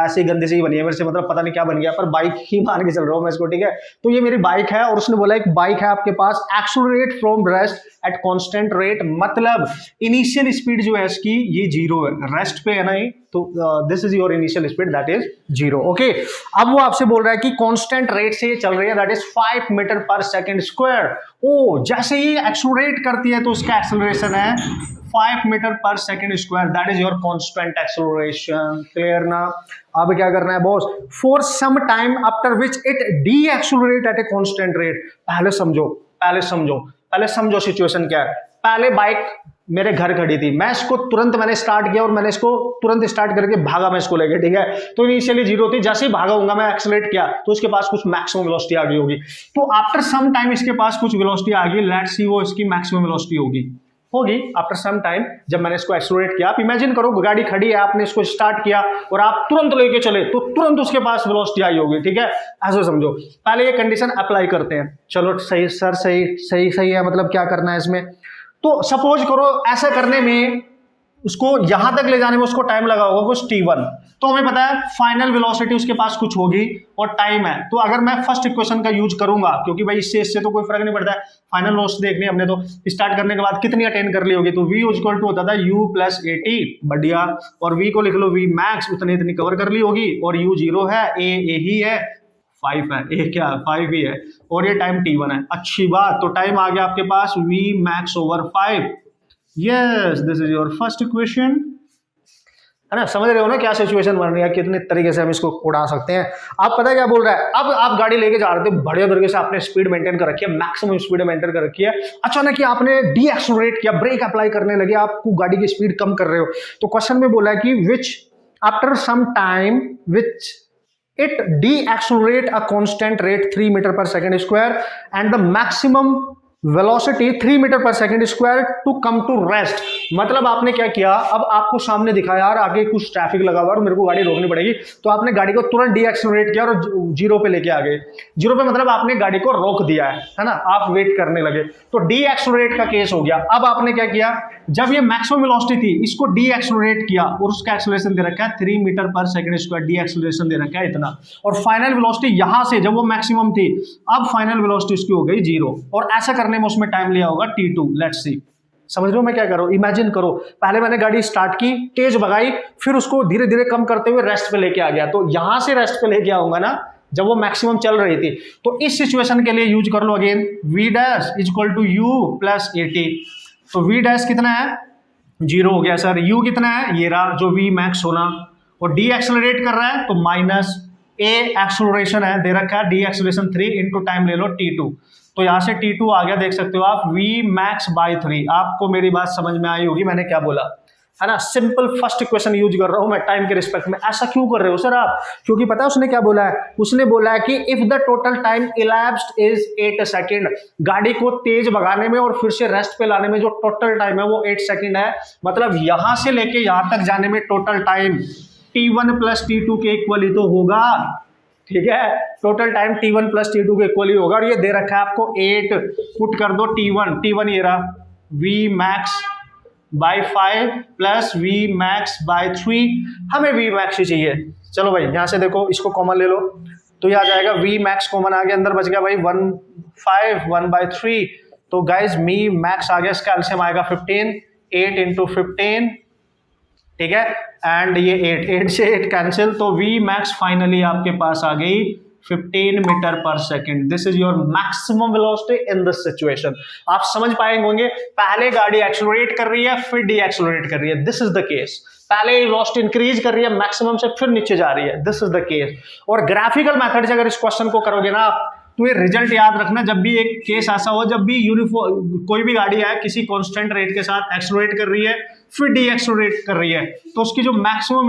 ऐसी गंदी सी बनी है मेरे से, मतलब पता नहीं क्या बन गया, पर बाइक ही मान के चल रहा हूं मैं इसको, ठीक है। तो ये मेरी बाइक है और उसने बोला एक बाइक है आपके पास, accelerate from rest at constant rate, मतलब इनिशियल स्पीड जो है इसकी ये 0 है, रेस्ट पे है ना ये, तो this is your initial speed that is 0, okay. अब वो आपसे बोल रहा है कि कांस्टेंट रेट से ये चल रही है, that is 5 metre per second square. ओ जैसे ये एक्सेलरेट करती है तो उसका एक्सेलरेशन है 5 metre per second square, that is your constant acceleration, clear ना। अब क्या करना है boss, for some time after which it de accelerate at a constant rate. पहले समझो सिचुएशन क्या है। पहले बाइक मेरे घर खड़ी थी, मैं इसको तुरंत मैंने स्टार्ट किया और मैंने इसको तुरंत स्टार्ट करके भागा मैं इसको लेके, ठीक है। तो इनिशियली 0 थी, जैसे ही भागा हूंगा मैं एक्सेलरेट किया तो उसके पास कुछ मैक्सिमम वेलोसिटी आ गई होगी। तो आफ्टर सम टाइम इसके पास कुछ वेलोसिटी आ गई, लेट्स सी वो इसकी मैक्सिमम वेलोसिटी होगी, होगी आफ्टर सम टाइम। जब मैंने इसको एक्सलरेट किया, आप इमेजिन करो गाड़ी खड़ी है, आपने इसको स्टार्ट किया और आप तुरंत लेके चले तो तुरंत उसके पास वेलोसिटी आई होगी, ठीक है, ऐसे समझो। पहले ये कंडीशन अप्लाई करते हैं। चलो सही सर, सही है, मतलब क्या करना है इसमें। तो सपोज करो ऐसा करने में उसको यहां तक ले जाने में उसको टाइम लगा होगा कुछ t1, तो हमें पता है फाइनल वेलोसिटी उसके पास कुछ होगी और टाइम है। तो अगर मैं फर्स्ट इक्वेशन का यूज करूंगा, क्योंकि भाई इससे तो कोई फर्क नहीं पड़ता है, फाइनल वेलोसिटी देखनी है हमने, तो स्टार्ट करने के बाद कितनी अटेन कर ली होगी, तो v इक्वल टू होता था u प्लस at, बढ़िया, और v को लिख लो v मैक्स, इतनी कवर कर ली होगी, और u 0 है, a ही है, 5 है, a क्या 5 ही है, और ये टाइम t1 है। अच्छी बात, तो टाइम आ गया आपके पास v max over 5। Yes, this is your first equation, है ना। समझ रहे हो ना क्या सिचुएशन बन रही है, कितने तरीके से हम इसको उड़ा सकते हैं। आप पता है क्या बोल रहा है, अब आप गाड़ी लेके जा रहे थे, बढ़िया तरीके से आपने स्पीड मेंटेन कर रखी है, मैक्सिमम स्पीड मेंटेन कर रखी है, अचानक ही आपने डी एक्सलरेट किया, ब्रेक अप्लाई करने लगे, आपको गाड़ी की स्पीड कम कर रहे हो। तो क्वेश्चन में बोला है कि which after some time which it de-accelerate a constant rate 3 meter per second square and the maximum velocity 3 meter per second square to come to rest। मतलब आपने क्या किया, अब आपको सामने दिखा यार आगे कुछ ट्रैफिक लगा हुआ और मेरे को गाड़ी रोकनी पड़ेगी, तो आपने गाड़ी को तुरंत डी एक्सलरेट किया और जीरो पे लेके आ गए। जीरो पे मतलब आपने गाड़ी को रोक दिया है ना, आप वेट करने लगे, तो डी एक्सलरेट का केस हो गया। अब आपने क्या किया, जब ये मैक्सिमम वेलोसिटी थी इसको डी एक्सलरेट किया और उसका एक्सेलरेशन दे रखा है 3 metre per second square, D acceleration दे रखा है इतना, और फाइनल वेलोसिटी यहां से जब वो मैक्सिमम थी, अब फाइनल वेलोसिटी उसकी हो गई 0, और ऐसा करने में उसमें टाइम लिया होगा t2। लेट्स सी, समझ रहे हो मैं क्या कर रहा हूं। इमेजिन करो पहले मैंने गाड़ी स्टार्ट की, तेज भगाई, फिर उसको धीरे धीरे कम करते हुए रेस्ट पे लेके आ गया, तो यहां से रेस्ट पे लेके आऊंगा ना जब वो मैक्सिमम चल रही थी। तो इस सिचुएशन के लिए यूज कर लो again v dash is equal to u plus at। तो v डैश कितना है, 0 हो गया सर, u कितना है, ये रहा जो v मैक्स होना, और डी एक्सेलरेट कर रहा है तो माइनस a एक्सेलरेशन है दे रखा है, डी एक्सेलरेशन 3 इंटू टाइम ले लो t2, तो यहां से t2 आ गया, देख सकते हो आप v मैक्स बाई 3। आपको मेरी बात समझ में आई होगी मैंने क्या बोला, है ना। सिंपल फर्स्ट इक्वेशन यूज कर रहा हूं मैं टाइम के रिस्पेक्ट में। ऐसा क्यों कर रहे हो सर आप, क्योंकि पता है उसने क्या बोला है, उसने बोला है कि if the total time elapsed is 8 second, गाड़ी को तेज भगाने में और फिर से रेस्ट पे लाने में जो टोटल टाइम है वो 8 सेकंड है, मतलब यहां से लेके यहां तक जाने में total time t1 plus t2 के इक्वल ही तो होगा, ठीक है। Total time t1 plus t2 के इक्वल ही होगा, और ये दे रखा है आपको 8, पुट कर दो t1 ये रहा v max by 5 plus v max by 3, हमें v मैक्स ही चाहिए। चलो भाई यहां से देखो, इसको कॉमन ले लो तो ये आ जाएगा, v मैक्स कॉमन आ गया, अंदर बच गया भाई 1/3, तो गाइज v मैक्स आ गया, इसका एलसीएम आएगा 15, 8 इंटू 15, ठीक है, एंड ये 8 से 8 कैंसिल, तो v मैक्स फाइनली आपके पास आ गई 15 metre per second. This is your maximum velocity in this situation. आप समझ पाएंगे होंगे, पहले गाड़ी एक्सेलरेट कर रही है फिर डी एक्सेलरेट कर रही है, दिस इज द केस। पहले वेलोसिटी इंक्रीज कर रही है मैक्सिमम से, फिर नीचे जा रही है, दिस इज द केस। और ग्राफिकल मेथड से अगर इस क्वेश्चन को करोगे ना तो ये रिजल्ट याद रखना, जब भी एक केस ऐसा हो, जब भी यूनिफॉर्म कोई भी गाड़ी है किसी कांस्टेंट रेट के साथ एक्सेलरेट कर रही है फिर डी एक्सेलरेट कर रही है, तो उसकी जो मैक्सिमम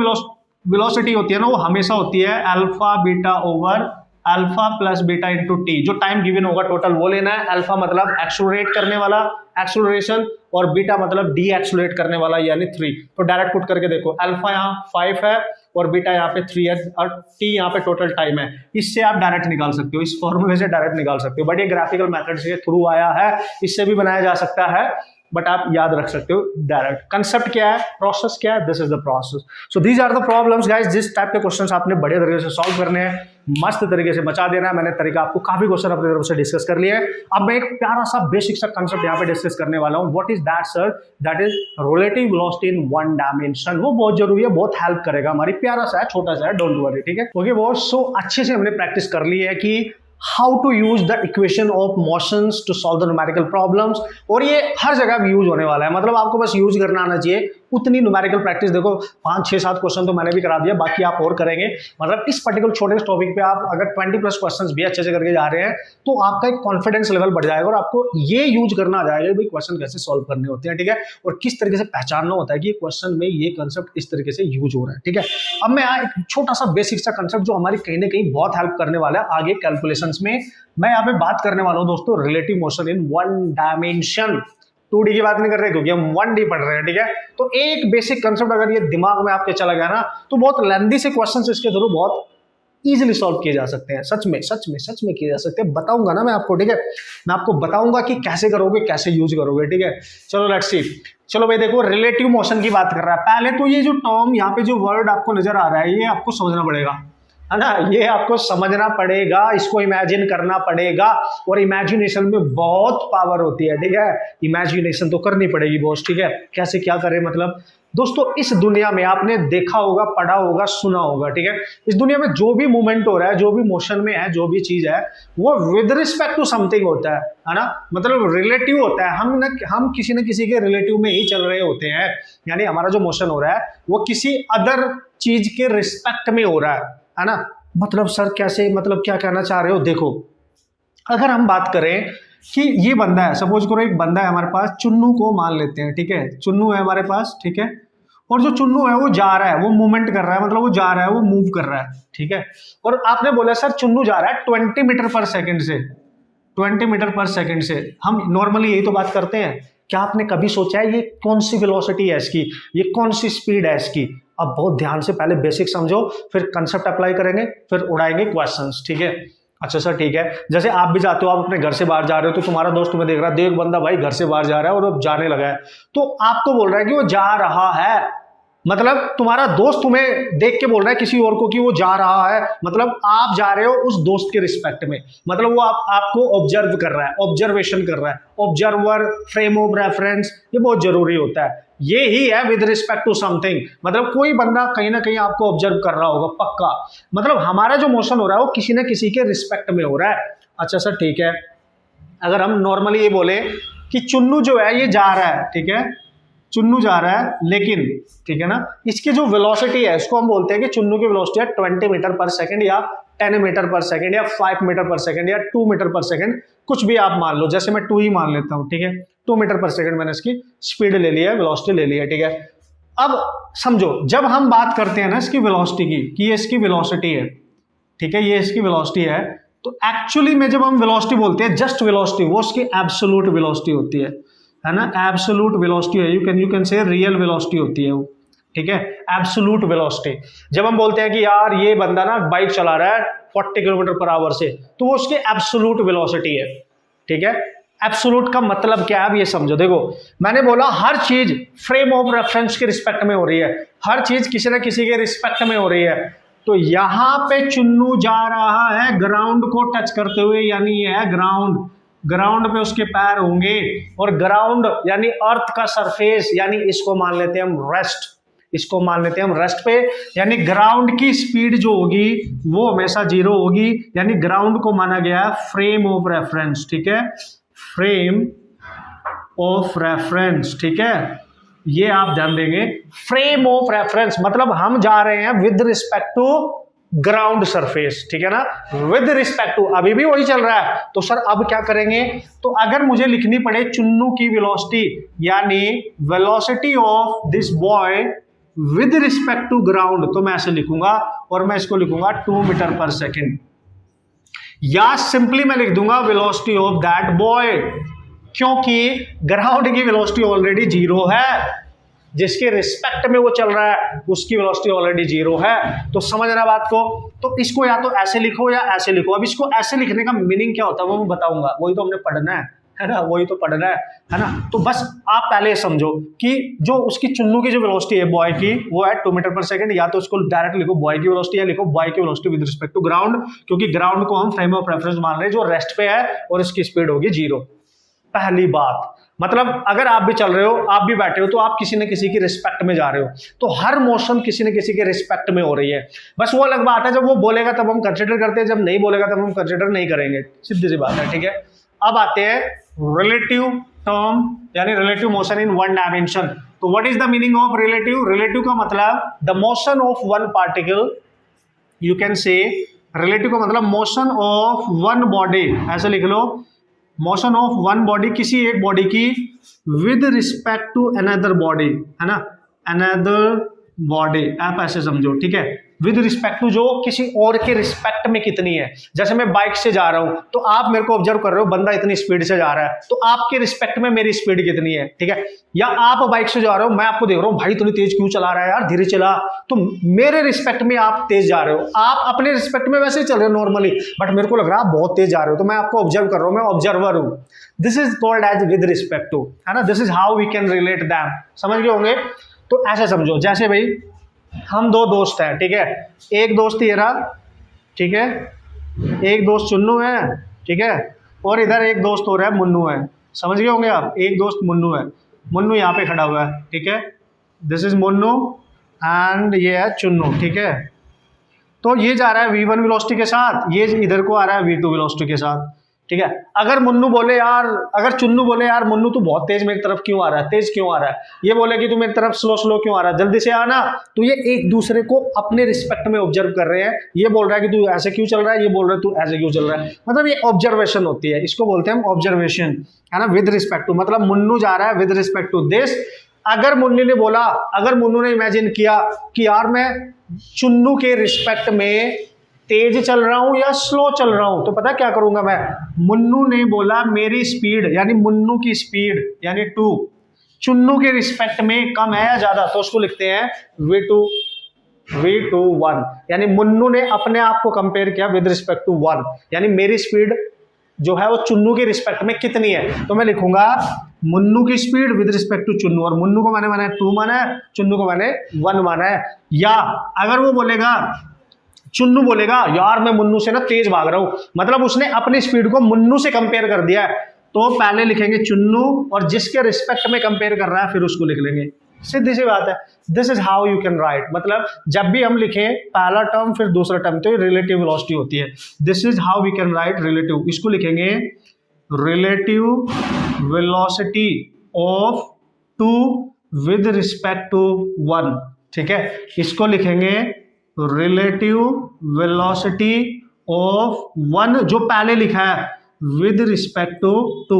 वेलोसिटी होती है ना वो हमेशा होती है alpha beta over alpha plus beta into T. जो टाइम गिवन होगा टोटल वो लेना है। अल्फा मतलब एक्सेलरेट करने वाला एक्सेलरेशन, और बीटा मतलब डी एक्सेलरेट करने वाला यानी 3। तो डायरेक्ट पुट करके देखो, अल्फा यहाँ 5 है और बीटा यहाँ पे 3 है और टी यहाँ पे टोटल टाइम है। इससे आप डायरेक्ट निकाल सकते हो, इस फॉर्मूले से डायरेक्ट निकाल सकते हो, बट ये ग्राफिकल मेथड से थ्रू आया है, इससे भी बनाया जा सकता है, बट आप याद रख सकते हो डायरेक्ट। कंसेप्ट क्या है, प्रोसेस क्या है, this is the process. So these are the problems guys, जिस टाइप के क्वेश्चंस आपने बढ़िया तरीके से सॉल्व करने हैं, मस्त तरीके से बचा देना है। मैंने तरीका आपको काफी क्वेश्चन अपनी तरफ से डिस्कस कर लिया है। अब मैं एक प्यारा सा बेसिक सा कंसेप्ट यहाँ पे डिस्कस करने वाला हूँ। What is that sir? That is relative velocity in one dimension. वो बहुत जरूरी है, बहुत हेल्प करेगा हमारी। प्यारा सा है, छोटा सा है, डोंट वरी, ठीक है। ओके बहुत सो अच्छे से हमने प्रैक्टिस कर ली है कि how to use the equation of motions to solve the numerical problems, और ये हर जगह यूज होने वाला है। मतलब आपको बस यूज करना आना चाहिए, उतनी न्यूमेरिकल प्रैक्टिस। देखो 5, 6, 7 क्वेश्चन तो मैंने भी करा दिया, बाकी आप और करेंगे। मतलब इस पर्टिकुलर छोटे से टॉपिक पे आप अगर 20+ क्वेश्चंस भी अच्छे से करके जा रहे हैं तो आपका एक कॉन्फिडेंस लेवल बढ़ जाएगा और आपको ये यूज करना आ जाएगा भाई क्वेश्चन कैसे सॉल्व करने होते हैं, ठीक है, और किस तरीके से पहचानना होता है कि क्वेश्चन में ये कंसेप्ट इस तरीके से यूज हो रहा है, ठीक है। अब मैं एक छोटा सा बेसिक सा कंसेप्ट जो हमारी कहीं ना कहीं बहुत हेल्प करने वाला है आगे कैलकुलेशंस में, मैं यहाँ पे बात करने वाला हूँ दोस्तों, relative motion in one dimension. 2D की बात नहीं कर रहे क्योंकि हम 1D पढ़ रहे हैं, ठीक है। तो एक बेसिक कंसेप्ट अगर ये दिमाग में आपके चला गया ना, तो बहुत लेंथी से क्वेश्चंस इसके थ्रू बहुत इजीली सॉल्व किए जा सकते हैं। सच में किए जा सकते हैं। बताऊंगा ना मैं आपको, ठीक है। मैं आपको बताऊंगा कि कैसे करोगे, कैसे यूज करोगे, ठीक है। चलो लेट्स सी। चलो भाई देखो, रिलेटिव मोशन की बात कर रहा है। पहले तो ये जो टर्म यहाँ पे जो वर्ड आपको नजर आ रहा है, ये आपको समझना पड़ेगा, है ना। ये आपको समझना पड़ेगा, इसको इमेजिन करना पड़ेगा, और इमेजिनेशन में बहुत पावर होती है, ठीक है। इमेजिनेशन तो करनी पड़ेगी बॉस, ठीक है। कैसे क्या करें, मतलब दोस्तों इस दुनिया में आपने देखा होगा, पढ़ा होगा, सुना होगा, ठीक है। इस दुनिया में जो भी मूवमेंट हो रहा है, जो भी मोशन में है, जो भी चीज है, वो विद रिस्पेक्ट टू समथिंग होता है ना। मतलब रिलेटिव होता है। हम किसी न किसी के रिलेटिव में ही चल रहे होते हैं। यानी हमारा जो मोशन हो रहा है वो किसी अदर चीज के रिस्पेक्ट में हो रहा है ना। मतलब सर कैसे, मतलब क्या कहना चाह रहे हो? देखो, अगर हम बात करें कि ये बंदा है, सपोज करो एक बंदा है हमारे पास, चुन्नू को मान लेते हैं, ठीक है। चुन्नू है हमारे पास, ठीक है। और जो चुन्नू है वो जा रहा है, वो मूवमेंट कर रहा है, मतलब वो जा रहा है, वो मूव कर रहा है, ठीक है। और आपने बोला सर चुन्नू जा रहा है 20 मीटर पर सेकंड से, 20 मीटर पर सेकंड से। हम नॉर्मली यही तो बात करते हैं। क्या आपने कभी सोचा है ये कौन सी वेलोसिटी है इसकी, ये कौन सी स्पीड है इसकी? अब बहुत ध्यान से पहले बेसिक समझो, फिर कंसेप्ट अप्लाई करेंगे, फिर उड़ाएंगे क्वेश्चंस, ठीक है। अच्छा सर ठीक है। जैसे आप भी जाते हो, आप अपने घर से बाहर जा रहे हो, तो तुम्हारा दोस्त तुम्हें देख रहा है, देख बंदा भाई घर से बाहर जा रहा है और अब जाने लगा है, तो आपको बोल रहा है कि वो जा रहा है। मतलब तुम्हारा दोस्त तुम्हें देख के बोल रहा है किसी और को कि वो जा रहा है, मतलब आप जा रहे हो उस दोस्त के रिस्पेक्ट में। मतलब वो आपको ऑब्जर्व कर रहा है, ऑब्जर्वेशन कर रहा है। ऑब्जर्वर, फ्रेम ऑफ रेफरेंस, ये बहुत जरूरी होता है। ये ही है विद रिस्पेक्ट टू समथिंग। मतलब कोई बंदा कहीं ना कहीं आपको ऑब्जर्व कर रहा होगा पक्का। मतलब हमारा जो मोशन हो रहा है वो किसी न किसी के रिस्पेक्ट में हो रहा है। अच्छा सर ठीक है। अगर हम नॉर्मली ये बोले कि चुन्नू जो है ये जा रहा है, ठीक है, चुन्नू जा रहा है, लेकिन ठीक है ना, इसकी जो वेलोसिटी है इसको हम बोलते हैं कि चुन्नू की वेलोसिटी है 20 मीटर पर सेकंड, या 10 मीटर पर सेकंड, या 5 मीटर पर सेकंड, या 2 मीटर पर सेकंड, कुछ भी आप मान लो। जैसे मैं 2 ही मान लेता हूं, ठीक है। 2 मीटर पर सेकंड मैंने इसकी स्पीड ले लिया है, वेलोसिटी ले लिया है, ठीक है। अब समझो, जब हम बात करते हैं ना इसकी वेलोसिटी की, कि ये इसकी वेलोसिटी है, ठीक है, ये इसकी वेलोसिटी है, तो एक्चुअली में जब हम वेलोसिटी बोलते हैं, जस्ट वेलोसिटी, वो उसकी एब्सोल्यूट वेलोसिटी होती है ना। एब्सोल्यूट वेलोसिटी है, यू कैन से रियल वेलोसिटी होती है वो, ठीक है। Absolute velocity. जब हम बोलते हैं कि यार ये बंदा ना बाइक चला रहा है 40 किलोमीटर पर आवर से, तो वो उसकी एब्सोल्यूट वेलोसिटी है, ठीक है। एब्सोल्यूट का मतलब क्या है, अब ये समझो। देखो मैंने बोला हर चीज फ्रेम ऑफ रेफरेंस के रिस्पेक्ट में हो रही है, हर चीज किसी न किसी के रिस्पेक्ट में हो रही है। तो यहां पे चुन्नू जा रहा है ग्राउंड को टच करते हुए, यानी ये है ग्राउंड, ग्राउंड पे उसके पैर होंगे, और ग्राउंड यानी अर्थ का सरफेस, यानी इसको मान लेते हैं हम रेस्ट, इसको मान लेते हैं हम रेस्ट पे। यानी ग्राउंड की स्पीड जो होगी वो हमेशा 0 होगी, यानी ग्राउंड को माना गया है फ्रेम ऑफ रेफरेंस, ठीक है, फ्रेम ऑफ रेफरेंस, ठीक है। ये आप ध्यान देंगे, फ्रेम ऑफ रेफरेंस मतलब हम जा रहे हैं with respect to ground surface, ठीक है ना, विद रिस्पेक्ट टू। अभी भी वही चल रहा है, तो सर अब क्या करेंगे? तो अगर मुझे लिखनी पड़े चुन्नू की वेलोसिटी, यानी velocity of this boy with respect to ground, तो मैं ऐसे लिखूंगा, और मैं इसको लिखूंगा 2 मीटर पर सेकेंड, या सिंपली मैं लिख दूंगा वेलोसिटी ऑफ दैट बॉय, क्योंकि ग्राउंड की वेलोसिटी ऑलरेडी 0 है, जिसके रिस्पेक्ट में वो चल रहा है उसकी वेलोसिटी ऑलरेडी 0 है। तो समझ रहा बात को? तो इसको या तो ऐसे लिखो या ऐसे लिखो। अब इसको ऐसे लिखने का मीनिंग क्या होता है वो मैं बताऊंगा, वही तो हमने पढ़ना है ना, वही तो पढ़ना है ना। तो बस आप पहले समझो कि जो उसकी चुन्नू की जो वेलोसिटी है बॉय की, वो है 2 मीटर पर सेकंड, या तो उसको डायरेक्ट लिखो बॉय की वेलोसिटी, या लिखो बॉय की velocity with respect to ground, क्योंकि ग्राउंड को हम फ्रेम ऑफ रेफरेंस मान रहे हैं जो रेस्ट पे है, और इसकी स्पीड होगी 0। पहली बात, मतलब अगर आप भी चल रहे हो, आप भी बैठे हो, तो आप किसी न किसी की रिस्पेक्ट में जा रहे हो, तो हर मोशन किसी न किसी के रिस्पेक्ट में हो रही है। बस वो अलग बात है, जब वो बोलेगा तब हम कंसिडर करते हैं, जब नहीं बोलेगा तब हम कंसिडर नहीं करेंगे, सीधी सी बात है, ठीक है। अब आते हैं रिलेटिव टर्म, यानी relative motion in one dimension. तो what is the meaning of relative? Relative का मतलब the motion of one particle, you can say relative का मतलब मोशन ऑफ वन बॉडी, ऐसे लिख लो, मोशन ऑफ वन बॉडी, किसी एक बॉडी की with respect to another body, है ना, अनदर बॉडी, आप ऐसे समझो, ठीक है, विद रिस्पेक्ट टू, जो किसी और के रिस्पेक्ट में कितनी है। जैसे मैं बाइक से जा रहा हूं तो आप मेरे को ऑब्जर्व कर रहे हो, बंदा इतनी स्पीड से जा रहा है, तो आपके रिस्पेक्ट में मेरी स्पीड कितनी है, ठीक है। या आप बाइक से जा रहे हो, मैं आपको देख रहा हूं, भाई इतनी तेज क्यों चला रहा है यार, धीरे चला, तो मेरे रिस्पेक्ट में आप तेज जा रहे हो, आप अपने रिस्पेक्ट में वैसे ही चल रहे हो नॉर्मली, बट मेरे को लग रहा है आप बहुत तेज जा रहे हो, तो मैं आपको ऑब्जर्व कर रहा हूं, मैं ऑब्जर्वर हूं। This is called as with respect to, है ना, this is how we can relate them, समझ गए होंगे। तो ऐसे समझो, जैसे भाई हम दो दोस्त हैं, ठीक है, एक दोस्त ये रहा, ठीक है, एक दोस्त चुन्नू है, ठीक है, और इधर एक दोस्त हो रहा है मुन्नू है, समझ गए होंगे आप, एक दोस्त मुन्नू है, मुन्नू यहाँ पे खड़ा हुआ है, ठीक है, दिस इज मुन्नू एंड ये है चुन्नू, ठीक है। तो ये जा रहा है V1 वेलोसिटी के साथ, ये इधर को आ रहा है V2 वेलोसिटी के साथ, ठीक है। अगर मुन्नू बोले यार, अगर चुन्नू बोले यार मुन्नू तू बहुत तेज मेरी तरफ क्यों आ रहा है, तेज क्यों आ रहा है, ये बोले कि तू मेरी तरफ स्लो स्लो क्यों आ रहा है, जल्दी से आना, तो ये एक दूसरे को अपने रिस्पेक्ट में ऑब्जर्व कर रहे हैं। ये बोल रहा है कि तू ऐसे क्यों चल रहा है, ये बोल रहा है तू ऐसे क्यों चल रहा है, मतलब ये ऑब्जर्वेशन होती है, इसको बोलते हैं हम ऑब्जर्वेशन, है ना, विद रिस्पेक्ट टू, मतलब मुन्नू जा रहा है विद रिस्पेक्ट टू दिस। अगर मुन्नी ने बोला, अगर मुन्नू ने इमेजिन किया कि यार मैं चुन्नू के रिस्पेक्ट में तेज चल रहा हूं या स्लो चल रहा हूं, तो पता क्या करूंगा मैं, मुन्नू ने बोला मेरी स्पीड यानी मुन्नू की स्पीड यानी 2 चुन्नू के रिस्पेक्ट में कम है या ज्यादा, तो उसको लिखते हैं V2 1, यानी मुन्नू ने अपने आप को कंपेयर किया विद रिस्पेक्ट टू 1, यानी मेरी स्पीड जो है वो चुन्नू के रिस्पेक्ट में कितनी है, तो मैं लिखूंगा मुन्नू की speed with respect to Chunnu, और मुन्नू को मैंने माना है 2 माना है, चुन्नू को मैंने 1 माना है। या अगर वो बोलेगा, चुन्नू बोलेगा यार मैं मुन्नू से ना तेज भाग रहा हूं, मतलब उसने अपनी स्पीड को मुन्नू से कंपेयर कर दिया है, तो पहले लिखेंगे चुन्नू और जिसके रिस्पेक्ट में कंपेयर कर रहा है फिर उसको लिख लेंगे, सीधी सी बात है। This is how you can right, मतलब जब भी हम लिखें पहला टर्म फिर दूसरा टर्म, तो ये रिलेटिव वेलोसिटी होती है। This is how we can write relative, इसको लिखेंगे relative velocity of 2 with respect to 1, ठीक है, इसको लिखेंगे रिलेटिव वेलोसिटी ऑफ 1 जो पहले लिखा है विद रिस्पेक्ट टू 2,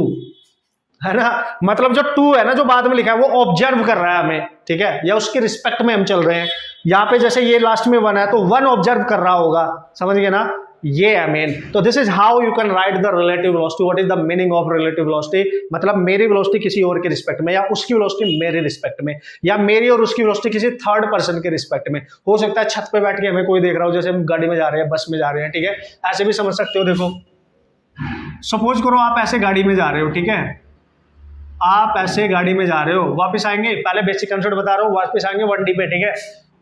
है ना, मतलब जो 2 है ना जो बाद में लिखा है वो ऑब्जर्व कर रहा है हमें, ठीक है, या उसके रिस्पेक्ट में हम चल रहे हैं। यहाँ पे जैसे ये लास्ट में 1 है तो 1 ऑब्जर्व कर रहा होगा, समझ गए ना, ये है मेन। तो this is how you can right the relative velocity. What is the meaning of relative velocity, मतलब मेरी वेलोसिटी किसी और के रिस्पेक्ट में, या उसकी वेलोसिटी मेरे रिस्पेक्ट में, या मेरी और उसकी वेलोसिटी किसी थर्ड पर्सन के रिस्पेक्ट में। हो सकता है छत पे बैठ के हमें कोई देख रहा हो, जैसे हम गाड़ी में जा रहे हैं, बस में जा रहे हैं, ठीक है, ऐसे भी समझ सकते हो। देखो सपोज करो आप ऐसे गाड़ी में जा रहे हो, ठीक है, आप ऐसे गाड़ी में जा रहे हो, वापस आएंगे, पहले बेसिक कंसेप्ट बता रहा हूँ, वापस आएंगे 1D पे, ठीक है,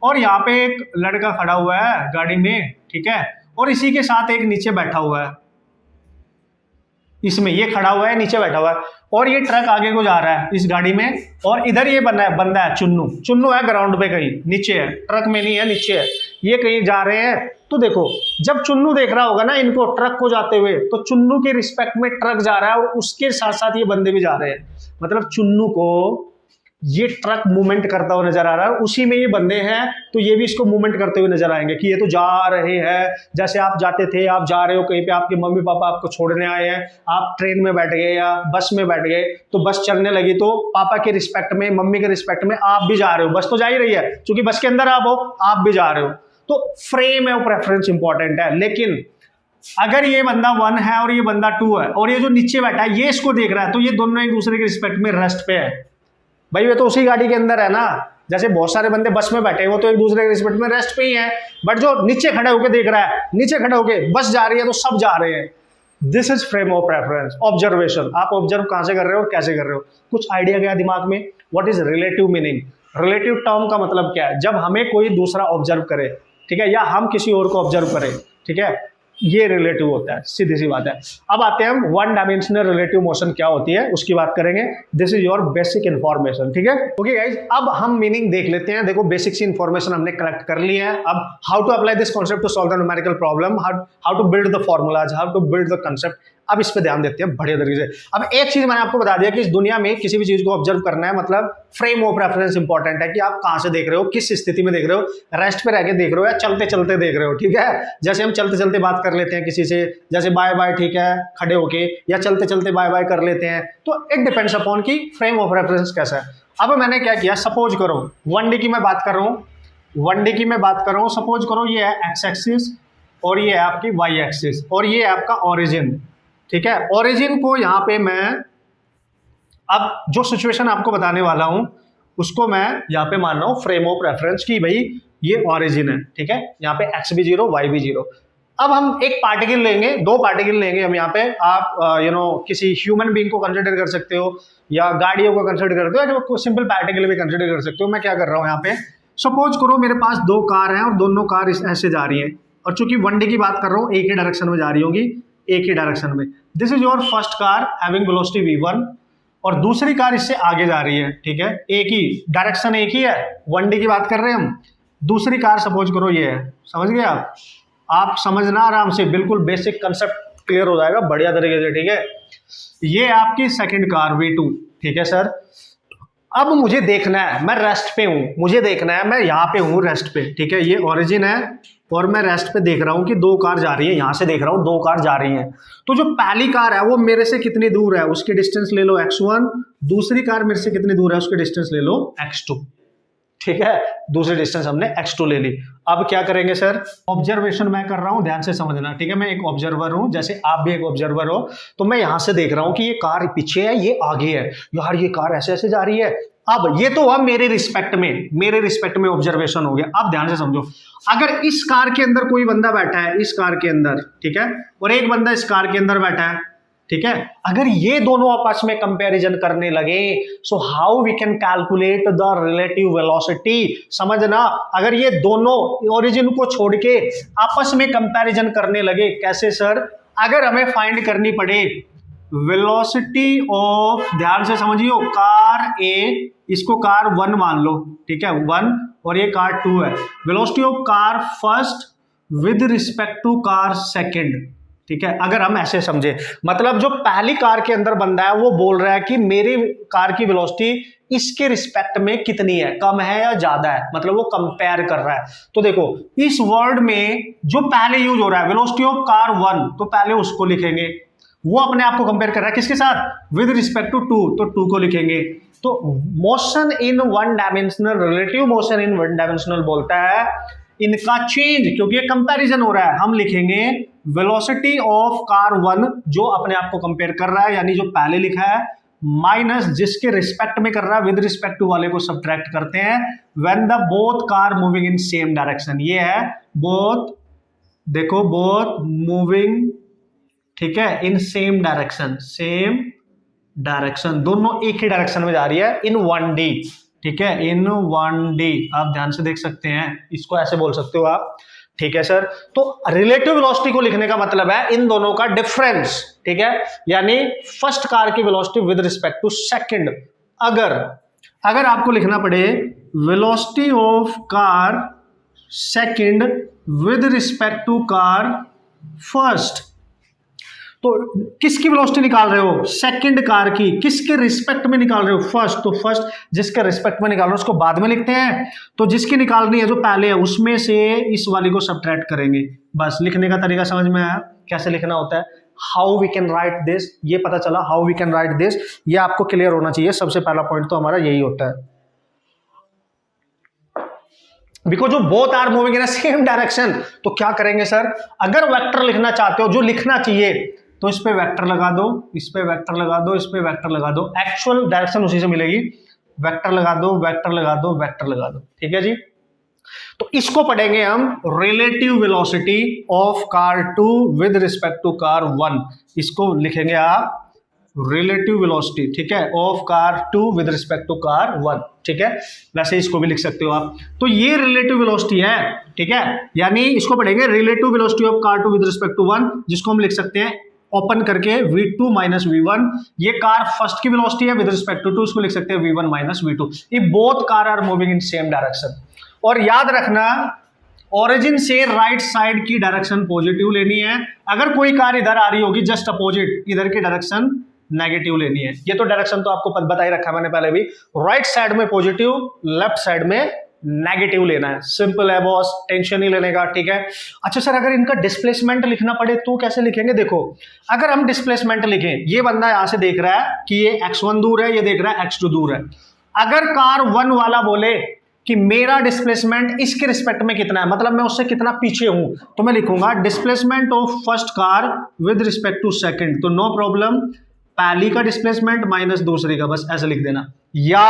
और यहाँ पे एक लड़का खड़ा हुआ है गाड़ी में, ठीक है, और इसी के साथ एक नीचे बैठा हुआ है, इसमें ये खड़ा हुआ है नीचे बैठा हुआ है, और ये ट्रक आगे को जा रहा है इस गाड़ी में, और इधर ये बंदा है चुन्नू है ग्राउंड पे कहीं नीचे है, ट्रक में नहीं है, नीचे है, ये कहीं जा रहे हैं। तो देखो जब चुन्नू देख रहा होगा ना इनको ट्रक को जाते हुए, तो चुन्नू के रिस्पेक्ट में ट्रक जा रहा है और उसके साथ साथ ये बंदे भी जा रहे हैं, मतलब चुन्नू को ये ट्रक मूवमेंट करता हुआ नजर आ रहा है, उसी में ये बंदे हैं तो ये भी इसको मूवमेंट करते हुए नजर आएंगे कि ये तो जा रहे हैं। जैसे आप जाते थे, आप जा रहे हो कहीं पे, आपके मम्मी पापा आपको छोड़ने आए हैं, आप ट्रेन में बैठ गए या बस में बैठ गए, तो बस चलने लगी तो पापा के रिस्पेक्ट में, मम्मी के रिस्पेक्ट में आप भी जा रहे हो, बस तो जा ही रही है, क्योंकि बस के अंदर आप भी जा रहे हो, तो फ्रेम है, प्रेफरेंस इंपॉर्टेंट है। लेकिन अगर ये बंदा 1 है और ये बंदा 2 है, और ये जो नीचे बैठा है ये इसको देख रहा है, तो ये दोनों एक दूसरे के रिस्पेक्ट में रेस्ट पे है। भाई ये तो उसी गाड़ी के अंदर है ना, जैसे बहुत सारे बंदे बस में बैठे हैं वो तो एक दूसरे के रिस्पेक्ट में रेस्ट पे ही है, बट जो नीचे खड़े होकर देख रहा है, नीचे खड़े होकर बस जा रही है तो सब जा रहे हैं। This is frame of reference, observation. आप ऑब्जर्व कहां से कर रहे हो और कैसे कर रहे हो, कुछ आइडिया गया दिमाग में। What is relative meaning, relative term का मतलब क्या है, जब हमें कोई दूसरा ऑब्जर्व करे, ठीक है, या हम किसी और को ऑब्जर्व करें, ठीक है, ये रिलेटिव होता है, सीधी सी बात है। अब आते हैं हम 1 डायमेंशनल रिलेटिव मोशन क्या होती है उसकी बात करेंगे। This is your basic information, ठीक है। ओके गाइज, अब हम मीनिंग देख लेते हैं। देखो बेसिक सी इन्फॉर्मेशन हमने कलेक्ट कर ली है। अब how to apply this concept to solve the numerical problem, how to build the formulas, how to build the concept, अब इस पे ध्यान देते हैं बढ़िया तरीके से। अब एक चीज मैंने आपको बता दिया कि इस दुनिया में किसी भी चीज को ऑब्जर्व करना है, मतलब फ्रेम ऑफ रेफरेंस इंपॉर्टेंट है कि आप कहां से देख रहे हो, किस स्थिति में देख रहे हो, रेस्ट पे रह के देख रहे हो या चलते चलते देख रहे हो, ठीक है। जैसे हम चलते चलते बात कर लेते हैं किसी से, जैसे बाय बाय, ठीक है, खड़े होके, या चलते चलते बाय बाय कर लेते हैं, तो इट डिपेंड्स अपॉन की फ्रेम ऑफ रेफरेंस कैसा है। अब मैंने क्या किया, सपोज करो 1D की मैं बात कर रहा हूँ, 1D की मैं बात कर रहा हूँ, सपोज करो ये है एक्स एक्सिस और ये है आपकी वाई एक्सिस और ये है आपका ओरिजिन, ठीक है। ओरिजिन को यहाँ पे मैं अब जो सिचुएशन आपको बताने वाला हूँ उसको मैं यहाँ पे मान रहा हूँ फ्रेम ऑफ रेफरेंस की भाई ये ओरिजिन है, ठीक है। यहाँ पे एक्स भी 0 वाई भी 0। अब हम एक पार्टिकल लेंगे, दो पार्टिकल लेंगे हम यहाँ पे, आप किसी ह्यूमन बीइंग को कंसिडर कर सकते हो या गाड़ियों को कंसिडर करते हो या सिंपल पार्टिकल भी कंसिडर कर सकते हो। मैं क्या कर रहा हूँ यहाँ पे, सपोज करो मेरे पास दो कार हैं और दोनों कार ऐसे जा रही हैं और चूंकि 1D की बात कर रहा हूँ एक ही डायरेक्शन में जा रही होगी, एक ही डायरेक्शन में। This is your first car having velocity v1 और दूसरी कार इससे आगे जा रही है, ठीक है। एक ही डायरेक्शन, एक ही है, 1D की बात कर रहे हैं हम। दूसरी कार सपोज करो ये है, समझ गए आप समझना आराम से, बिल्कुल बेसिक कंसेप्ट क्लियर हो जाएगा बढ़िया तरीके से, ठीक है। ये आपकी सेकंड कार v2, ठीक है सर। अब मुझे देखना है, मैं रेस्ट पे हूं, मुझे देखना है मैं यहाँ पे हूँ रेस्ट पे, ठीक है। ये ओरिजिन है और मैं रेस्ट पे देख रहा हूँ कि दो कार जा रही है, यहाँ से देख रहा हूँ दो कार जा रही हैं। तो जो पहली कार है वो मेरे से कितनी दूर है उसकी डिस्टेंस ले लो x1, दूसरी कार मेरे से कितनी दूर है उसकी डिस्टेंस ले लो x2, ठीक है। दूसरी डिस्टेंस हमने x2 ले ली। अब क्या करेंगे सर, ऑब्जर्वेशन मैं कर रहा हूं, ध्यान से समझना, ठीक है। मैं एक ऑब्जर्वर हूं, जैसे आप भी एक ऑब्जर्वर हो, तो मैं यहां से देख रहा हूं कि ये कार पीछे है, ये आगे है, यार ये कार ऐसे ऐसे जा रही है। अब ये तो हुआ मेरे रिस्पेक्ट में ऑब्जर्वेशन हो गया। अब ध्यान से समझो, अगर इस कार के अंदर कोई बंदा बैठा है, इस कार के अंदर, ठीक है, और एक बंदा इस कार के अंदर बैठा है, ठीक है, अगर ये दोनों आपस में कंपैरिजन करने लगे, so how we can calculate the relative velocity. समझना, अगर ये दोनों ओरिजिन को छोड़ के आपस में कंपैरिजन करने लगे, कैसे सर, अगर हमें फाइंड करनी पड़े वेलोसिटी ऑफ, ध्यान से समझियो, कार ए, इसको कार 1 मान लो, ठीक है, 1, और ये कार 2 है। Velocity of car first with respect to car second, ठीक है। अगर हम ऐसे समझे, मतलब जो पहली कार के अंदर बंदा है वो बोल रहा है कि मेरी कार की वेलोसिटी इसके रिस्पेक्ट में कितनी है, कम है या ज्यादा है, मतलब वो कंपेयर कर रहा है। तो देखो इस वर्ड में जो पहले यूज हो रहा है वेलोसिटी ऑफ कार 1, तो पहले उसको लिखेंगे, वो अपने आप को कंपेयर कर रहा है किसके साथ, विद रिस्पेक्ट टू 2, तो 2 को लिखेंगे। तो motion in one dimensional, relative motion in one dimensional बोलता है इनका चेंज, क्योंकि ये कंपैरिजन हो रहा है, हम लिखेंगे वेलोसिटी ऑफ कार 1 जो अपने आप को कंपेयर कर रहा है, यानी जो पहले लिखा है, माइनस जिसके रिस्पेक्ट में कर रहा है, विद रिस्पेक्ट टू वाले को सब्ट्रैक्ट करते हैं, when the both car moving in same direction. ये है बोथ, देखो बोथ मूविंग, ठीक है, इन सेम डायरेक्शन, दोनों एक ही डायरेक्शन में जा रही है इन 1D, ठीक है, इन 1D। आप ध्यान से देख सकते हैं, इसको ऐसे बोल सकते हो आप, ठीक है सर। तो रिलेटिव वेलोसिटी को लिखने का मतलब है इन दोनों का डिफरेंस, ठीक है, यानी फर्स्ट कार की velocity with respect to second. अगर आपको लिखना पड़े velocity of car second with respect to car first, तो किसकी वेलोसिटी निकाल रहे हो, सेकंड कार की, किसके रिस्पेक्ट में निकाल रहे हो, फर्स्ट, तो फर्स्ट जिसके रिस्पेक्ट में निकाल रहे हो उसको बाद में लिखते हैं, तो जिसकी निकालनी है जो पहले है उसमें से इस वाली को सब्ट्रैक्ट करेंगे। बस लिखने का तरीका समझ में आया कैसे लिखना होता है, how we can write this, ये पता चला how we can write this, ये आपको क्लियर होना चाहिए। सबसे पहला पॉइंट तो हमारा यही होता है, बिकॉज जो both are moving in same direction. तो क्या करेंगे सर, अगर वेक्टर लिखना चाहते हो, जो लिखना चाहिए, तो इस पे वेक्टर लगा दो, इस पे वेक्टर लगा दो, इस पे वेक्टर लगा दो, एक्चुअल डायरेक्शन उसी से मिलेगी, वेक्टर लगा दो, वेक्टर लगा दो, वेक्टर लगा दो, ठीक है जी। तो इसको पढ़ेंगे हम relative velocity of car 2 with respect to car 1, इसको लिखेंगे आप रिलेटिव वेलोसिटी, ठीक है, of car 2 with respect to car 1, ठीक है। वैसे इसको भी लिख सकते हो आप। तो ये रिलेटिव वेलोसिटी है, ठीक है, यानी इसको पढ़ेंगे relative velocity of car 2 with respect to 1, जिसको हम लिख सकते हैं ओपन करके v2 माइनस v1। ये कार फर्स्ट की वेलोसिटी है विद रिस्पेक्ट टू 2, इसको लिख सकते हैं v1 माइनस v2। ये both car are moving in same direction. और याद रखना, ओरिजिन से राइट साइड की डायरेक्शन पॉजिटिव लेनी है। अगर कोई कार इधर आ रही होगी जस्ट अपोजिट, इधर की डायरेक्शन नेगेटिव लेनी है। ये तो डायरेक्शन तो आपको बता ही रखा मैंने पहले भी, राइट साइड में पॉजिटिव, लेफ्ट साइड में नेगेटिव लेना है, सिंपल है बॉस, टेंशन नहीं लेने का, ठीक है। अच्छा सर, अगर इनका डिस्प्लेसमेंट लिखना पड़े तो कैसे लिखेंगे, देखो अगर हम डिस्प्लेसमेंट लिखें, ये बंदा यहां से देख रहा है कि ये x1 दूर है, ये देख रहा है x2 दूर है। अगर कार 1 वाला बोले कि मेरा डिस्प्लेसमेंट इसके रिस्पेक्ट में कितना है, मतलब मैं उससे कितना पीछे हूं, तो मैं लिखूंगा displacement of first car with respect to second, तो नो प्रॉब्लम, पहली का डिस्प्लेसमेंट माइनस दूसरी का, बस ऐसे लिख देना। या